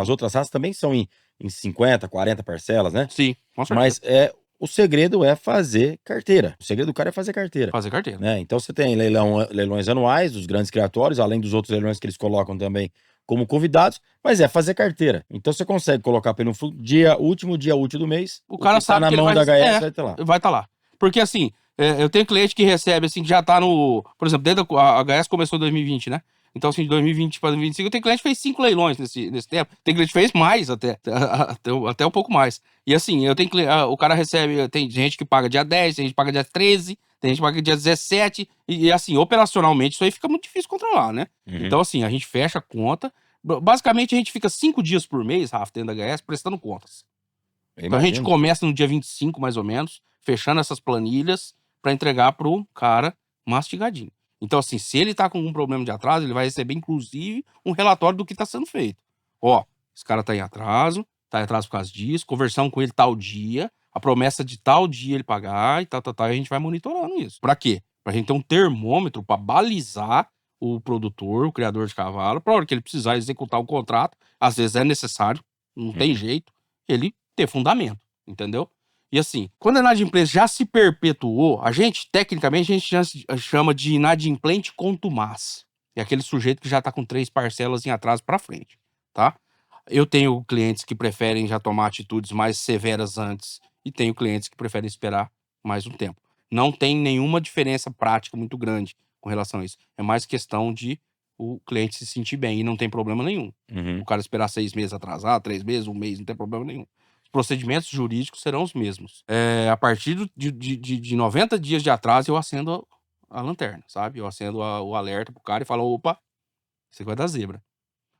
outras raças também são em 50, 40 parcelas, né? Sim, com certeza. Mas o segredo é fazer carteira. O segredo do cara é fazer carteira. Fazer carteira. Né? Então você tem leilões anuais dos grandes criatórios, além dos outros leilões que eles colocam também como convidados, mas é fazer carteira. Então você consegue colocar pelo último dia útil do mês, O cara que tá sabe na que ele mão vai, da HS vai estar lá. vai estar lá. Porque assim, eu tenho cliente que recebe, assim, que já tá no. Por exemplo, desde a HS começou em 2020, né? Então, assim, de 2020 para 2025, eu tenho cliente que fez 5 leilões nesse tempo. Tem cliente que fez mais até um pouco mais. E assim, eu tenho o cara recebe, tem gente que paga dia 10, tem gente que paga dia 13, tem gente que paga dia 17, e assim, operacionalmente, isso aí fica muito difícil controlar, né? Então, assim, a gente fecha a conta. Basicamente, a gente fica 5 dias por mês, Rafa, dentro da HS, prestando contas. Então a gente começa no dia 25, mais ou menos, fechando essas planilhas para entregar pro cara mastigadinho. Então, assim, se ele tá com algum problema de atraso, ele vai receber, inclusive, um relatório do que tá sendo feito. Ó, esse cara tá em atraso por causa disso, conversamos com ele tal dia, a promessa de tal dia ele pagar e tal, e a gente vai monitorando isso. Pra quê? Pra gente ter um termômetro pra balizar o produtor, o criador de cavalo, pra hora que ele precisar executar o contrato, às vezes é necessário, não tem jeito, ele ter fundamento, entendeu? E assim, quando a inadimplência já se perpetuou, tecnicamente, a gente já chama de inadimplente contumaz. É aquele sujeito que já tá com 3 parcelas em atraso para frente, tá? Eu tenho clientes que preferem já tomar atitudes mais severas antes e tenho clientes que preferem esperar mais um tempo. Não tem nenhuma diferença prática muito grande com relação a isso. É mais questão de o cliente se sentir bem e não tem problema nenhum. O cara esperar 6 meses atrasado, 3 meses, 1 mês, não tem problema nenhum. Os procedimentos jurídicos serão os mesmos. A partir de 90 dias de atraso, eu acendo a lanterna, sabe? Eu acendo o alerta pro cara e falo, opa, isso aqui vai dar zebra.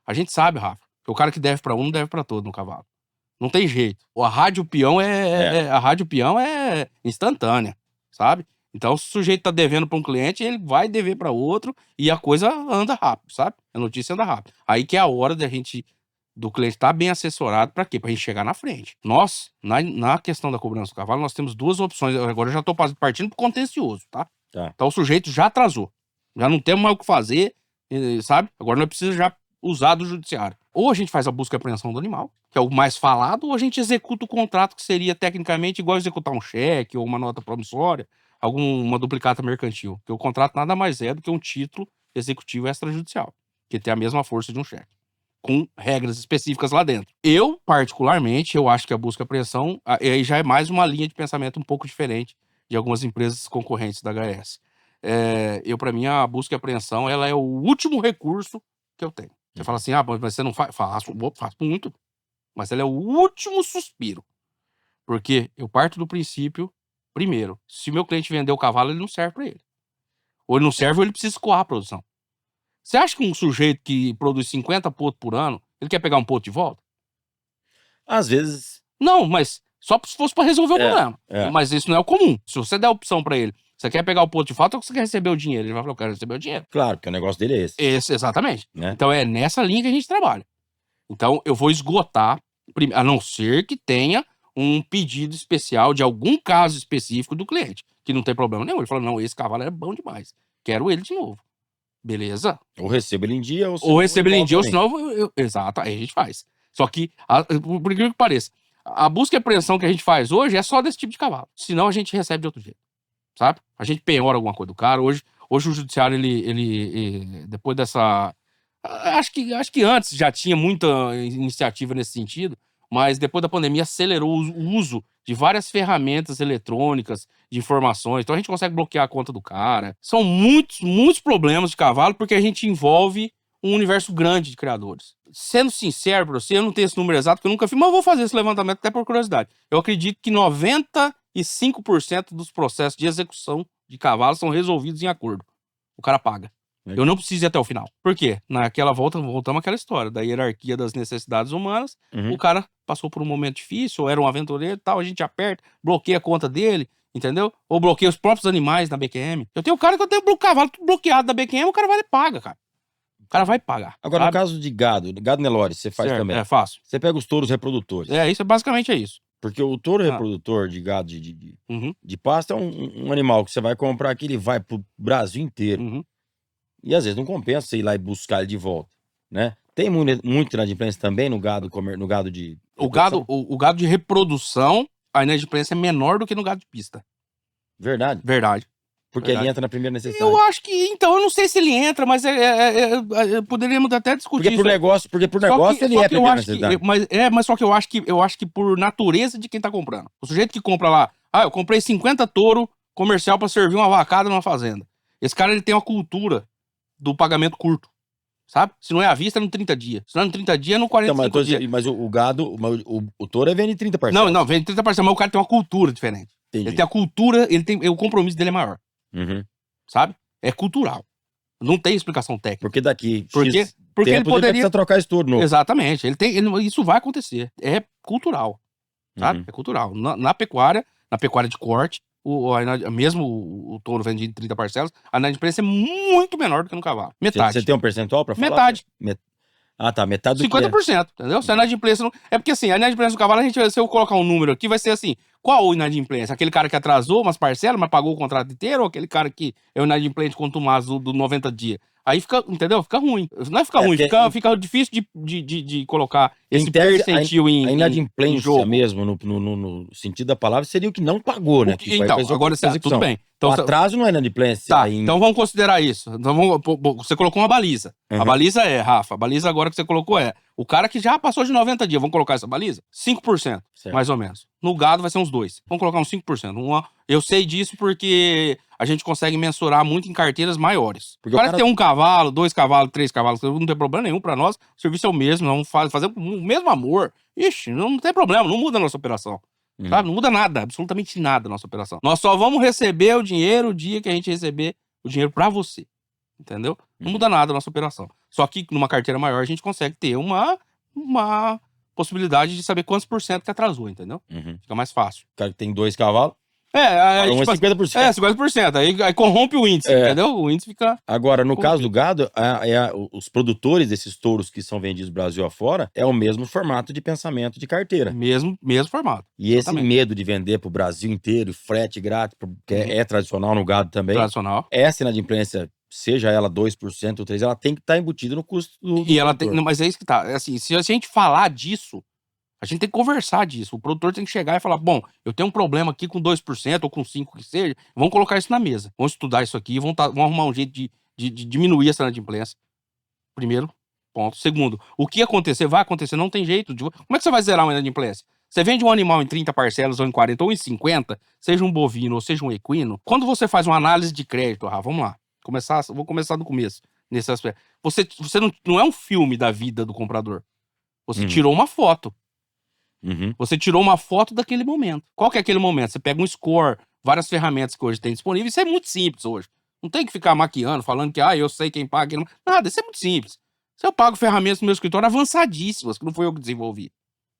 A gente sabe, Rafa, que o cara que deve pra um não deve pra todo no cavalo. Não tem jeito. A rádio peão a rádio peão é instantânea, sabe? Então, se o sujeito tá devendo pra um cliente, ele vai dever pra outro e a coisa anda rápido, sabe? A notícia anda rápido. Aí que é a hora do cliente estar bem assessorado pra quê? Pra gente chegar na frente. Nós, na questão da cobrança do cavalo, nós temos 2 opções. Agora eu já tô partindo pro contencioso, tá? Então o sujeito já atrasou. Já não temos mais o que fazer, sabe? Agora nós precisamos já usar do judiciário. Ou a gente faz a busca e apreensão do animal, que é o mais falado, ou a gente executa o contrato, que seria tecnicamente igual executar um cheque ou uma nota promissória, uma duplicata mercantil. Porque o contrato nada mais é do que um título executivo extrajudicial, que tem a mesma força de um cheque, com regras específicas lá dentro. Eu, particularmente, eu acho que a busca e apreensão aí já é mais uma linha de pensamento um pouco diferente de algumas empresas concorrentes da HS. Para mim, a busca e apreensão, ela é o último recurso que eu tenho. Você fala assim, mas você não faz? Faço muito. Mas ela é o último suspiro. Porque eu parto do princípio, primeiro, se o meu cliente vender o cavalo, ele não serve para ele. Ou ele não serve, ou ele precisa escoar a produção. Você acha que um sujeito que produz 50 potos por ano, ele quer pegar um poto de volta? Às vezes. Não, mas só se fosse para resolver o problema. Mas isso não é o comum. Se você der a opção para ele, você quer pegar o poto de volta ou você quer receber o dinheiro? Ele vai falar, eu quero receber o dinheiro. Claro, porque o negócio dele é esse. Exatamente. Né? Então é nessa linha que a gente trabalha. Então eu vou esgotar, a não ser que tenha um pedido especial de algum caso específico do cliente, que não tem problema nenhum. Ele fala, não, esse cavalo é bom demais. Quero ele de novo. Beleza? Ou recebo ele em dia, ou recebo ele em dia, ou senão exato, aí a gente faz. Só que, por incrível que pareça, a busca e apreensão que a gente faz hoje é só desse tipo de cavalo. Senão a gente recebe de outro jeito, sabe? A gente penhora alguma coisa do cara. Hoje o judiciário, ele depois dessa... Acho que antes já tinha muita iniciativa nesse sentido, mas depois da pandemia acelerou o uso de várias ferramentas eletrônicas de informações. Então a gente consegue bloquear a conta do cara. São muitos problemas de cavalo, porque a gente envolve um universo grande de criadores. Sendo sincero pra você, eu não tenho esse número exato, porque eu nunca fiz, mas eu vou fazer esse levantamento até por curiosidade. Eu acredito que 95% dos processos de execução de cavalos são resolvidos em acordo. O cara paga. Eu não preciso ir até o final. Por quê? Naquela voltamos àquela história da hierarquia das necessidades humanas. O cara passou por um momento difícil, ou era um aventureiro e tal, a gente aperta, bloqueia a conta dele, entendeu? Ou bloqueia os próprios animais na BQM. Eu tenho um cara que eu tenho o cavalo tudo bloqueado da BQM, o cara vai e paga, cara. O cara vai pagar. Agora, sabe? no caso de gado Nelore, você faz também. Faço. Você pega os touros reprodutores. Isso basicamente é isso. Porque o touro reprodutor de gado de pasto é um animal que você vai comprar aqui, ele vai pro Brasil inteiro. E às vezes não compensa você ir lá e buscar ele de volta, né? Tem muito inadimplência também no gado de reprodução? O gado de reprodução, a inadimplência é menor do que no gado de pista. Verdade? Verdade. Porque Verdade. ele entra na primeira necessidade. Eu acho que, então, eu não sei se ele entra, mas poderíamos até discutir Porque pro isso. negócio, ele é primeira necessidade. Mas só que eu acho que por natureza de quem tá comprando. O sujeito que compra lá, eu comprei 50 touro comercial pra servir uma vacada numa fazenda. Esse cara, ele tem uma cultura do pagamento curto, sabe? Se não é à vista, é no 30 dias. Se não é no 30 dias, é no 45 dias. Mas o gado, o touro vende 30 parcelas. Não, vende 30 parcelas, mas o cara tem uma cultura diferente. Entendi. Ele tem a cultura, o compromisso dele é maior, Uhum. sabe? É cultural. Não tem explicação técnica. Porque daqui Porque ele tempo poderia... precisa trocar esse touro novo. Exatamente. Isso vai acontecer. É cultural, sabe? Uhum. É cultural. Na pecuária de corte, mesmo o touro vendido em 30 parcelas, a inadimplência é muito menor do que no cavalo. Metade. Você tem um percentual pra falar? Metade. Ah, tá. Metade do 50%, entendeu? Se a inadimplência não... É porque assim, a inadimplência do cavalo, se eu colocar um número aqui, vai ser assim, qual inadimplência? Aquele cara que atrasou umas parcelas, mas pagou o contrato inteiro, ou aquele cara que é o inadimplente contumaz do 90 dias? Aí fica, entendeu? Fica ruim. Não é ficar ruim, fica difícil de colocar esse percentil a inadimplência em jogo. mesmo, no sentido da palavra, seria o que não pagou, né? Então, agora tudo bem. Então, o atraso não é inadimplência. Tá, então vamos considerar isso. Então, você colocou uma baliza. Uhum. A baliza Rafa, a baliza agora que você colocou o cara que já passou de 90 dias. Vamos colocar essa baliza? 5%, certo. Mais ou menos. No gado vai ser uns 2%. Vamos colocar uns 5%. Eu sei disso porque a gente consegue mensurar muito em carteiras maiores. Porque o cara que tem 1 cavalo, 2 cavalos, 3 cavalos, não tem problema nenhum pra nós. O serviço é o mesmo, vamos fazer o mesmo amor. Ixi, não tem problema, não muda a nossa operação. Sabe? Não muda nada, absolutamente nada a nossa operação. Nós só vamos receber o dinheiro o dia que a gente receber o dinheiro pra você. Entendeu? Não muda nada a nossa operação. Só que numa carteira maior a gente consegue ter uma possibilidade de saber quantos % que atrasou, entendeu? Fica mais fácil. O cara que tem 2 cavalos. Tipo, 50%. 50%. Aí corrompe o índice, entendeu? O índice fica... Agora, no caso do gado, os produtores desses touros que são vendidos Brasil afora, é o mesmo formato de pensamento de carteira. Mesmo formato. E exatamente. Esse medo de vender pro Brasil inteiro, frete grátis, que é tradicional no gado também. Tradicional. Essa inadimplência, seja ela 2% ou 3%, ela tem que estar embutida no custo do E ela tem... Mas é isso que tá. Assim, se a gente falar disso, a gente tem que conversar disso. O produtor tem que chegar e falar, bom, eu tenho um problema aqui com 2% ou com 5% que seja, vamos colocar isso na mesa. Vamos estudar isso aqui, vamos arrumar um jeito de diminuir essa inadimplência. Primeiro ponto. Segundo, o que acontecer, vai acontecer, não tem jeito. Como é que você vai zerar uma inadimplência? Você vende um animal em 30 parcelas, ou em 40, ou em 50, seja um bovino, ou seja um equino. Quando você faz uma análise de crédito, vamos lá. Vou começar do começo, nesse aspecto. Você não é um filme da vida do comprador. Você tirou uma foto. Você tirou uma foto daquele momento. Qual que é aquele momento? Você pega um score, várias ferramentas que hoje tem disponível. Isso é muito simples hoje. Não tem que ficar maquiando, falando que eu sei quem paga. Nada, isso é muito simples. Se eu pago ferramentas no meu escritório avançadíssimas, que não foi eu que desenvolvi,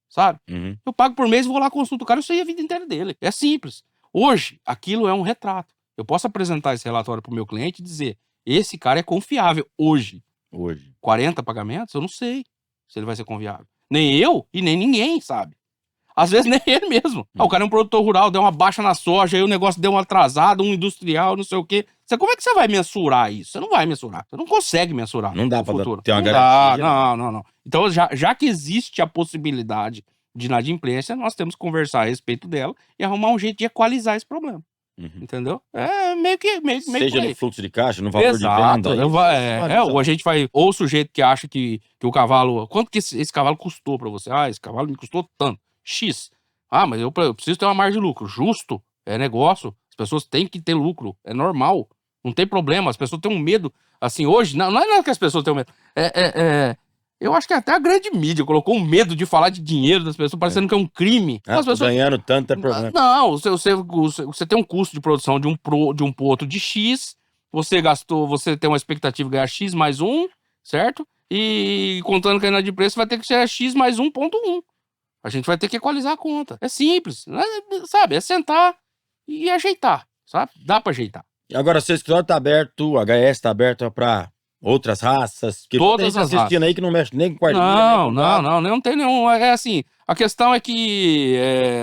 sabe? Eu pago por mês e vou lá consulto o cara, eu sei a vida inteira dele. É simples. Hoje, aquilo é um retrato. Eu posso apresentar esse relatório pro meu cliente e dizer, esse cara é confiável. Hoje. 40 pagamentos, eu não sei se ele vai ser confiável. Nem eu e nem ninguém, sabe? Às vezes nem ele mesmo. O cara é um produtor rural, deu uma baixa na soja, aí o negócio deu um atrasado, um industrial, não sei o quê. Como é que você vai mensurar isso? Você não vai mensurar. Você não consegue mensurar. Não dá pra futuro. ter uma garantia. Não. Então, já que existe a possibilidade de inadimplência, nós temos que conversar a respeito dela e arrumar um jeito de equalizar esse problema. Entendeu? É meio que seja no fluxo de caixa, no valor de venda. Ou a gente vai... Ou o sujeito que acha que o cavalo... Quanto que esse cavalo custou pra você? Esse cavalo me custou tanto. X. Mas eu preciso ter uma margem de lucro. Justo. É negócio. As pessoas têm que ter lucro. É normal. Não tem problema. As pessoas têm um medo. Assim, hoje... Não é nada que as pessoas tenham medo. Eu acho que até a grande mídia colocou um medo de falar de dinheiro das pessoas, parecendo que é um crime. As pessoas... ganhando tanto é problema. Não, você tem um custo de produção de um potro de X, você tem uma expectativa de ganhar X mais 1, certo? E contando que a inadimplência vai ter que ser X mais 1,1. A gente vai ter que equalizar a conta. É simples, sabe? É sentar e ajeitar, sabe? Dá pra ajeitar. Agora, seu escritório tá aberto, o HS tá aberto pra... outras raças, que todas as assistindo raças aí que não mexe nem com quartilha. Não tem nenhum. É assim, a questão é que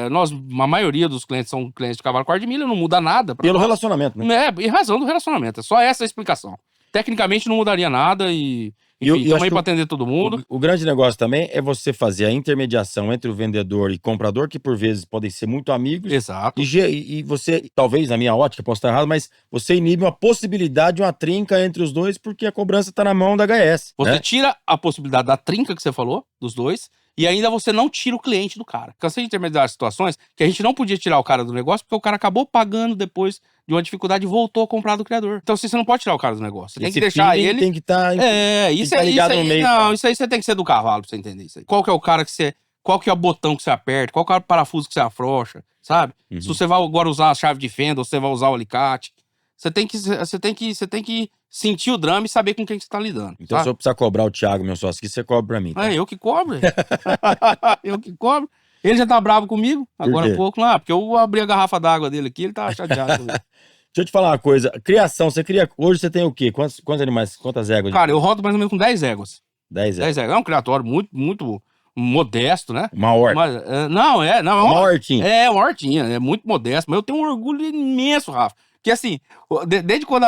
a maioria dos clientes são clientes de cavalo quarto de milha, não muda nada. Pelo relacionamento, né? Em razão do relacionamento, é só essa a explicação. Tecnicamente não mudaria nada e Enfim, eu estamos acho aí que para atender todo mundo. o grande negócio também é você fazer a intermediação entre o vendedor e comprador, que por vezes podem ser muito amigos, Exato. e você, talvez na minha ótica, posso estar errado, mas você inibe uma possibilidade de uma trinca entre os dois, porque a cobrança está na mão da HS, Você né? tira a possibilidade da trinca que você falou, dos dois, e ainda você não tira o cliente do cara. Cansei de intermediar situações que a gente não podia tirar o cara do negócio porque o cara acabou pagando depois de uma dificuldade e voltou a comprar do criador. Então assim, você não pode tirar o cara do negócio. Você tem que deixar ele... tem que estar Isso aí, ligado no meio. não, isso aí você tem que ser do cavalo pra você entender isso aí. Qual que é o cara que você... Qual que é o botão que você aperta? Qual que é o parafuso que você afrouxa? Sabe? Se você vai agora usar a chave de fenda ou você vai usar o alicate. Você tem que sentir o drama e saber com quem você tá lidando. Então, se eu precisar cobrar o Thiago, meu sócio, aqui, você cobra pra mim. Tá? É eu que cobro. Eu que cobro. Ele já tá bravo comigo, agora quê? há pouco lá, porque eu abri a garrafa d'água dele aqui, ele tá chateado comigo. Deixa eu te falar uma coisa. Criação, você cria... Hoje você tem o quê? Quantos animais? Quantas éguas? Cara, eu rodo mais ou menos com 10 éguas. 10 éguas. 10 éguas. É um criatório muito modesto, né? Uma horta. Mas, não, é Uma hortinha. É, uma hortinha, é muito modesto, mas eu tenho um orgulho imenso, Rafa. Que assim, desde quando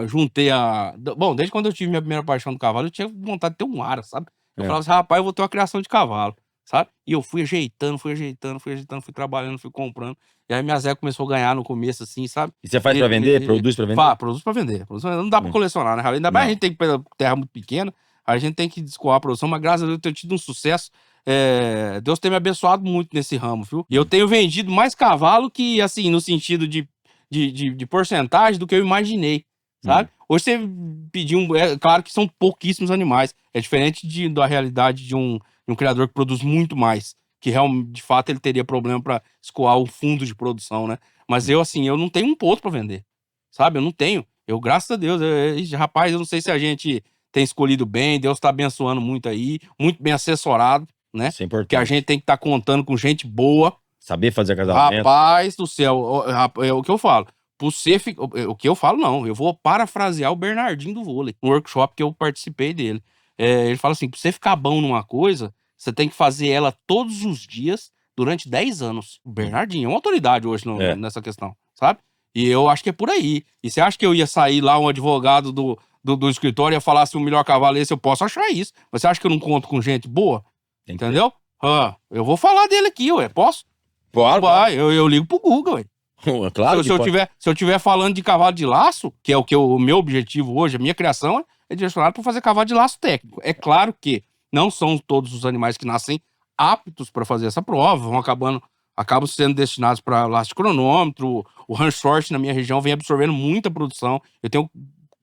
juntei a... Bom, desde quando eu tive minha primeira paixão do cavalo, eu tinha vontade de ter um ara, sabe? Eu falava assim, rapaz, eu vou ter uma criação de cavalo, sabe? E eu fui ajeitando, fui trabalhando, fui comprando. E aí minha Zé começou a ganhar no começo, assim, sabe? E você faz pra vender? Produz pra vender? Produz pra vender. Não dá pra colecionar, né? Ainda mais a gente tem terra muito pequena, a gente tem que escoar a produção, mas graças a Deus eu tenho tido um sucesso. Deus tem me abençoado muito nesse ramo, viu? E eu tenho vendido mais cavalo que, assim, no sentido de porcentagem do que eu imaginei, sabe? Hoje você pediu claro que são pouquíssimos animais. É diferente da realidade de um criador que produz muito mais. Que realmente, de fato, ele teria problema para escoar o fundo de produção, né? Mas eu, assim, eu não tenho um ponto para vender, sabe? Eu não tenho. Eu, graças a Deus, rapaz, eu não sei se a gente tem escolhido bem, Deus tá abençoando muito aí, muito bem assessorado, né? Isso é importante. Que a gente tem que estar contando com gente boa. Saber fazer casamento. Rapaz do céu, é o que eu falo. O que eu falo, não. Eu vou parafrasear o Bernardinho do vôlei, no workshop que eu participei dele. Ele fala assim: pra você ficar bom numa coisa, você tem que fazer ela todos os dias durante 10 anos. O Bernardinho é uma autoridade hoje nessa questão, sabe? E eu acho que é por aí. E você acha que eu ia sair lá, um advogado do escritório, ia falar se o melhor cavalo é esse? Eu posso achar isso. Mas você acha que eu não conto com gente boa? Entendeu? Eu vou falar dele aqui, ué. Posso? Claro. Vai, eu ligo pro Google, ué. Claro. Se eu tiver falando de cavalo de laço, que é o meu objetivo hoje, a minha criação é direcionada para fazer cavalo de laço técnico. É claro que não são todos os animais que nascem aptos para fazer essa prova, acabam sendo destinados para laço de cronômetro. O ranch short na minha região vem absorvendo muita produção. Eu tenho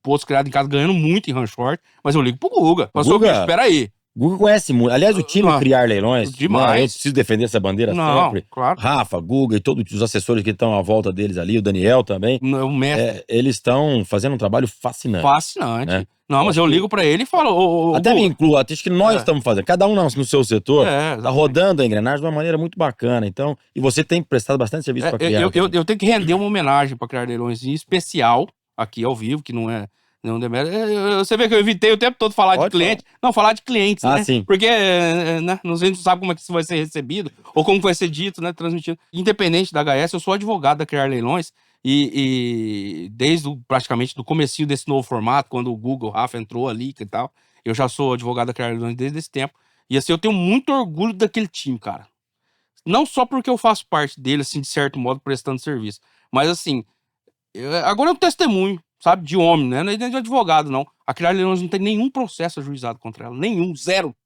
posto criado em casa ganhando muito em ranch short, mas eu ligo pro Guga. Espera aí. Guga conhece muito. Aliás, o time Criar Leilões, demais. Eu preciso defender essa bandeira sempre. Claro. Rafa, Guga e todos os assessores que estão à volta deles ali, o Daniel também. O mestre. Eles estão fazendo um trabalho fascinante. Fascinante. Né? Não, mas eu ligo pra ele e falo... Até me incluo, acho que nós estamos fazendo. Cada um no seu setor tá rodando a engrenagem de uma maneira muito bacana. Então, e você tem prestado bastante serviço para criar. Eu tenho que render uma homenagem para Criar Leilões em especial, aqui ao vivo, que não é... Você vê que eu evitei o tempo todo falar de cliente. Não, falar de clientes, né? Sim. Porque né, a gente não sabe como é que isso vai ser recebido, ou como vai ser dito, né, transmitido. Independente da HS, eu sou advogado da Criar Leilões, e desde praticamente do comecinho desse novo formato, quando o Google, o Rafa entrou ali e tal, eu já sou advogado da Criar Leilões desde esse tempo. E assim, eu tenho muito orgulho daquele time, cara. Não só porque eu faço parte dele, assim, de certo modo, prestando serviço, mas assim, agora eu testemunho, sabe, de homem, né? Não é de advogado, não. A Criar Leilões não tem nenhum processo ajuizado contra ela. Nenhum. Zero.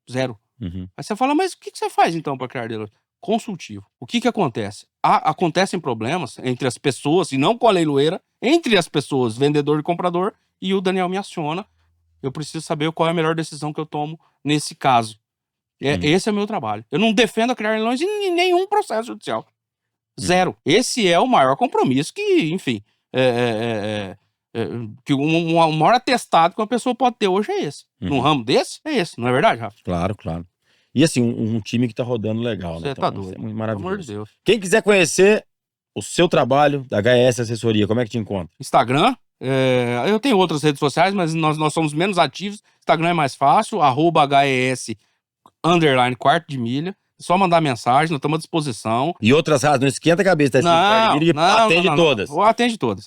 Aí você fala, mas o que você faz, então, para Criar Leilões? Consultivo. O que acontece? Acontecem problemas entre as pessoas, e não com a leiloeira, entre as pessoas, vendedor e comprador, e o Daniel me aciona. Eu preciso saber qual é a melhor decisão que eu tomo nesse caso. Esse é o meu trabalho. Eu não defendo a Criar Leilões em nenhum processo judicial. Zero. Esse é o maior compromisso que, enfim... que o maior atestado que uma pessoa pode ter hoje é esse. Num ramo desse, é esse. Não é verdade, Rafa? Claro. E assim, um time que tá rodando legal, né? Você tá doido. É muito maravilhoso. Pelo amor de Deus. Quem quiser conhecer o seu trabalho da HS Assessoria, como é que te encontra? Instagram. Eu tenho outras redes sociais, mas nós somos menos ativos. Instagram é mais fácil. @HES_quarto de milha. Só mandar mensagem, nós estamos à disposição. E outras razões, não esquenta a cabeça, tá? Atende todas. Atende todas.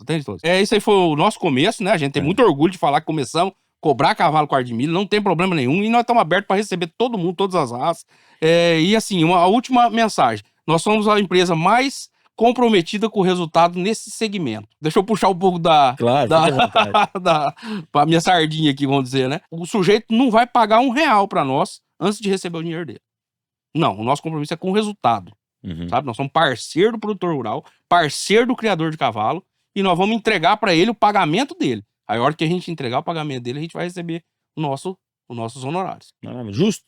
Isso aí foi o nosso começo, né? A gente tem muito orgulho de falar que começamos cobrar cavalo com ar de milho, não tem problema nenhum, e nós estamos abertos para receber todo mundo, todas as raças. E assim, a última mensagem, nós somos a empresa mais comprometida com o resultado nesse segmento. Deixa eu puxar um pouco Claro, pra minha sardinha aqui, vamos dizer, né? O sujeito não vai pagar R$1 para nós antes de receber o dinheiro dele. Não, o nosso compromisso é com o resultado, sabe? Nós somos parceiro do produtor rural, parceiro do criador de cavalo, e nós vamos entregar para ele o pagamento dele. Aí, a hora que a gente entregar o pagamento dele, a gente vai receber os nossos honorários. Justo.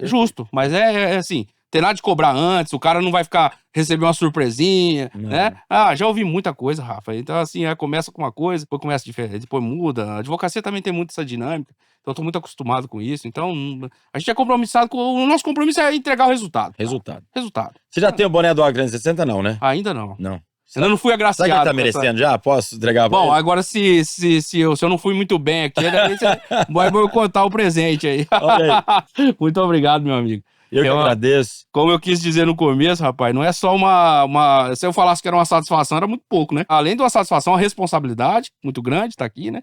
Justo, mas é assim, tem nada de cobrar antes, o cara não vai ficar recebendo uma surpresinha, né? Já ouvi muita coisa, Rafa. Então, assim, começa com uma coisa, depois começa diferente, depois muda. A advocacia também tem muito essa dinâmica, então eu tô muito acostumado com isso. Então, a gente é compromissado com... O nosso compromisso é entregar o resultado. Resultado. Você já tem o boné do Agro 360, não, né? Ainda não. Não. Ainda não fui agraciado. Será que ele tá merecendo já? Posso entregar pra Bom, ele? agora se eu não fui muito bem aqui, vai me contar o presente aí. Olha aí. Muito obrigado, meu amigo. Eu que agradeço. Como eu quis dizer no começo, rapaz, não é só se eu falasse que era uma satisfação, era muito pouco, né? Além de uma satisfação, uma responsabilidade muito grande, tá aqui, né?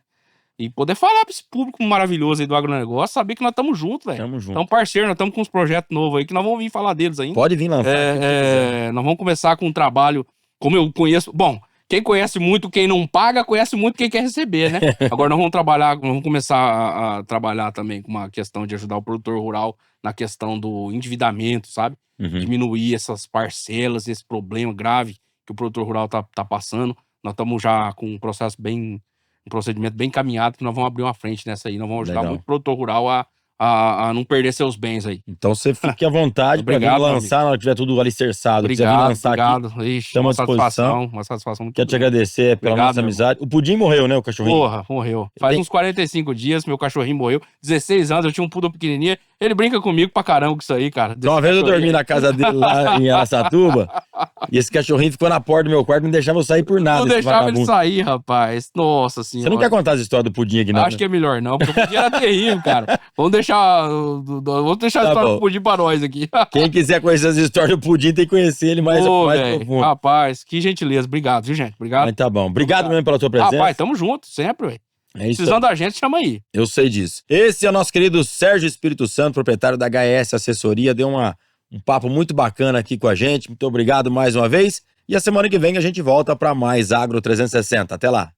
E poder falar pra esse público maravilhoso aí do agronegócio, saber que nós estamos juntos, velho. Tamo junto. Estamos parceiros, nós estamos com uns projetos novos aí, que nós vamos vir falar deles ainda. Pode vir lançar. Nós vamos começar com um trabalho, como eu conheço... Bom, quem conhece muito quem não paga, conhece muito quem quer receber, né? Agora nós vamos começar a trabalhar também com uma questão de ajudar o produtor rural na questão do endividamento, sabe? Diminuir essas parcelas, esse problema grave que o produtor rural tá passando. Nós estamos já com um procedimento bem encaminhado, que nós vamos abrir uma frente nessa aí. Nós vamos ajudar muito o produtor rural a não perder seus bens aí. Então você fique à vontade para lançar na hora que tiver tudo alicerçado. Obrigado. Aqui. Ixi, uma satisfação muito Quero te agradecer pela nossa amizade. O Pudim morreu, né, o cachorrinho? Porra, morreu. Faz uns 45 dias meu cachorrinho morreu. 16 anos, eu tinha um poodle pequenininho. Ele brinca comigo pra caramba com isso aí, cara. Uma vez eu dormi na casa dele lá em Araçatuba e esse cachorrinho ficou na porta do meu quarto e não deixava eu sair por nada. Não deixava ele sair, rapaz. Nossa senhora. Você não quer contar as histórias do Pudim aqui, não? Acho que é melhor não, porque o Pudim era terrível, cara. Vamos deixar a história do Pudim pra nós aqui. Quem quiser conhecer as histórias do Pudim tem que conhecer ele mais profundo. Rapaz, que gentileza. Obrigado, viu, gente? Obrigado. Mas tá bom. Obrigado mesmo pela tua presença. Rapaz, tamo junto, sempre, velho. Precisando da gente, chama aí. Eu sei disso. Esse é o nosso querido Sérgio Espírito Santo, proprietário da HS Assessoria. Deu um papo muito bacana aqui com a gente. Muito obrigado mais uma vez. E a semana que vem a gente volta para mais Agro 360. Até lá.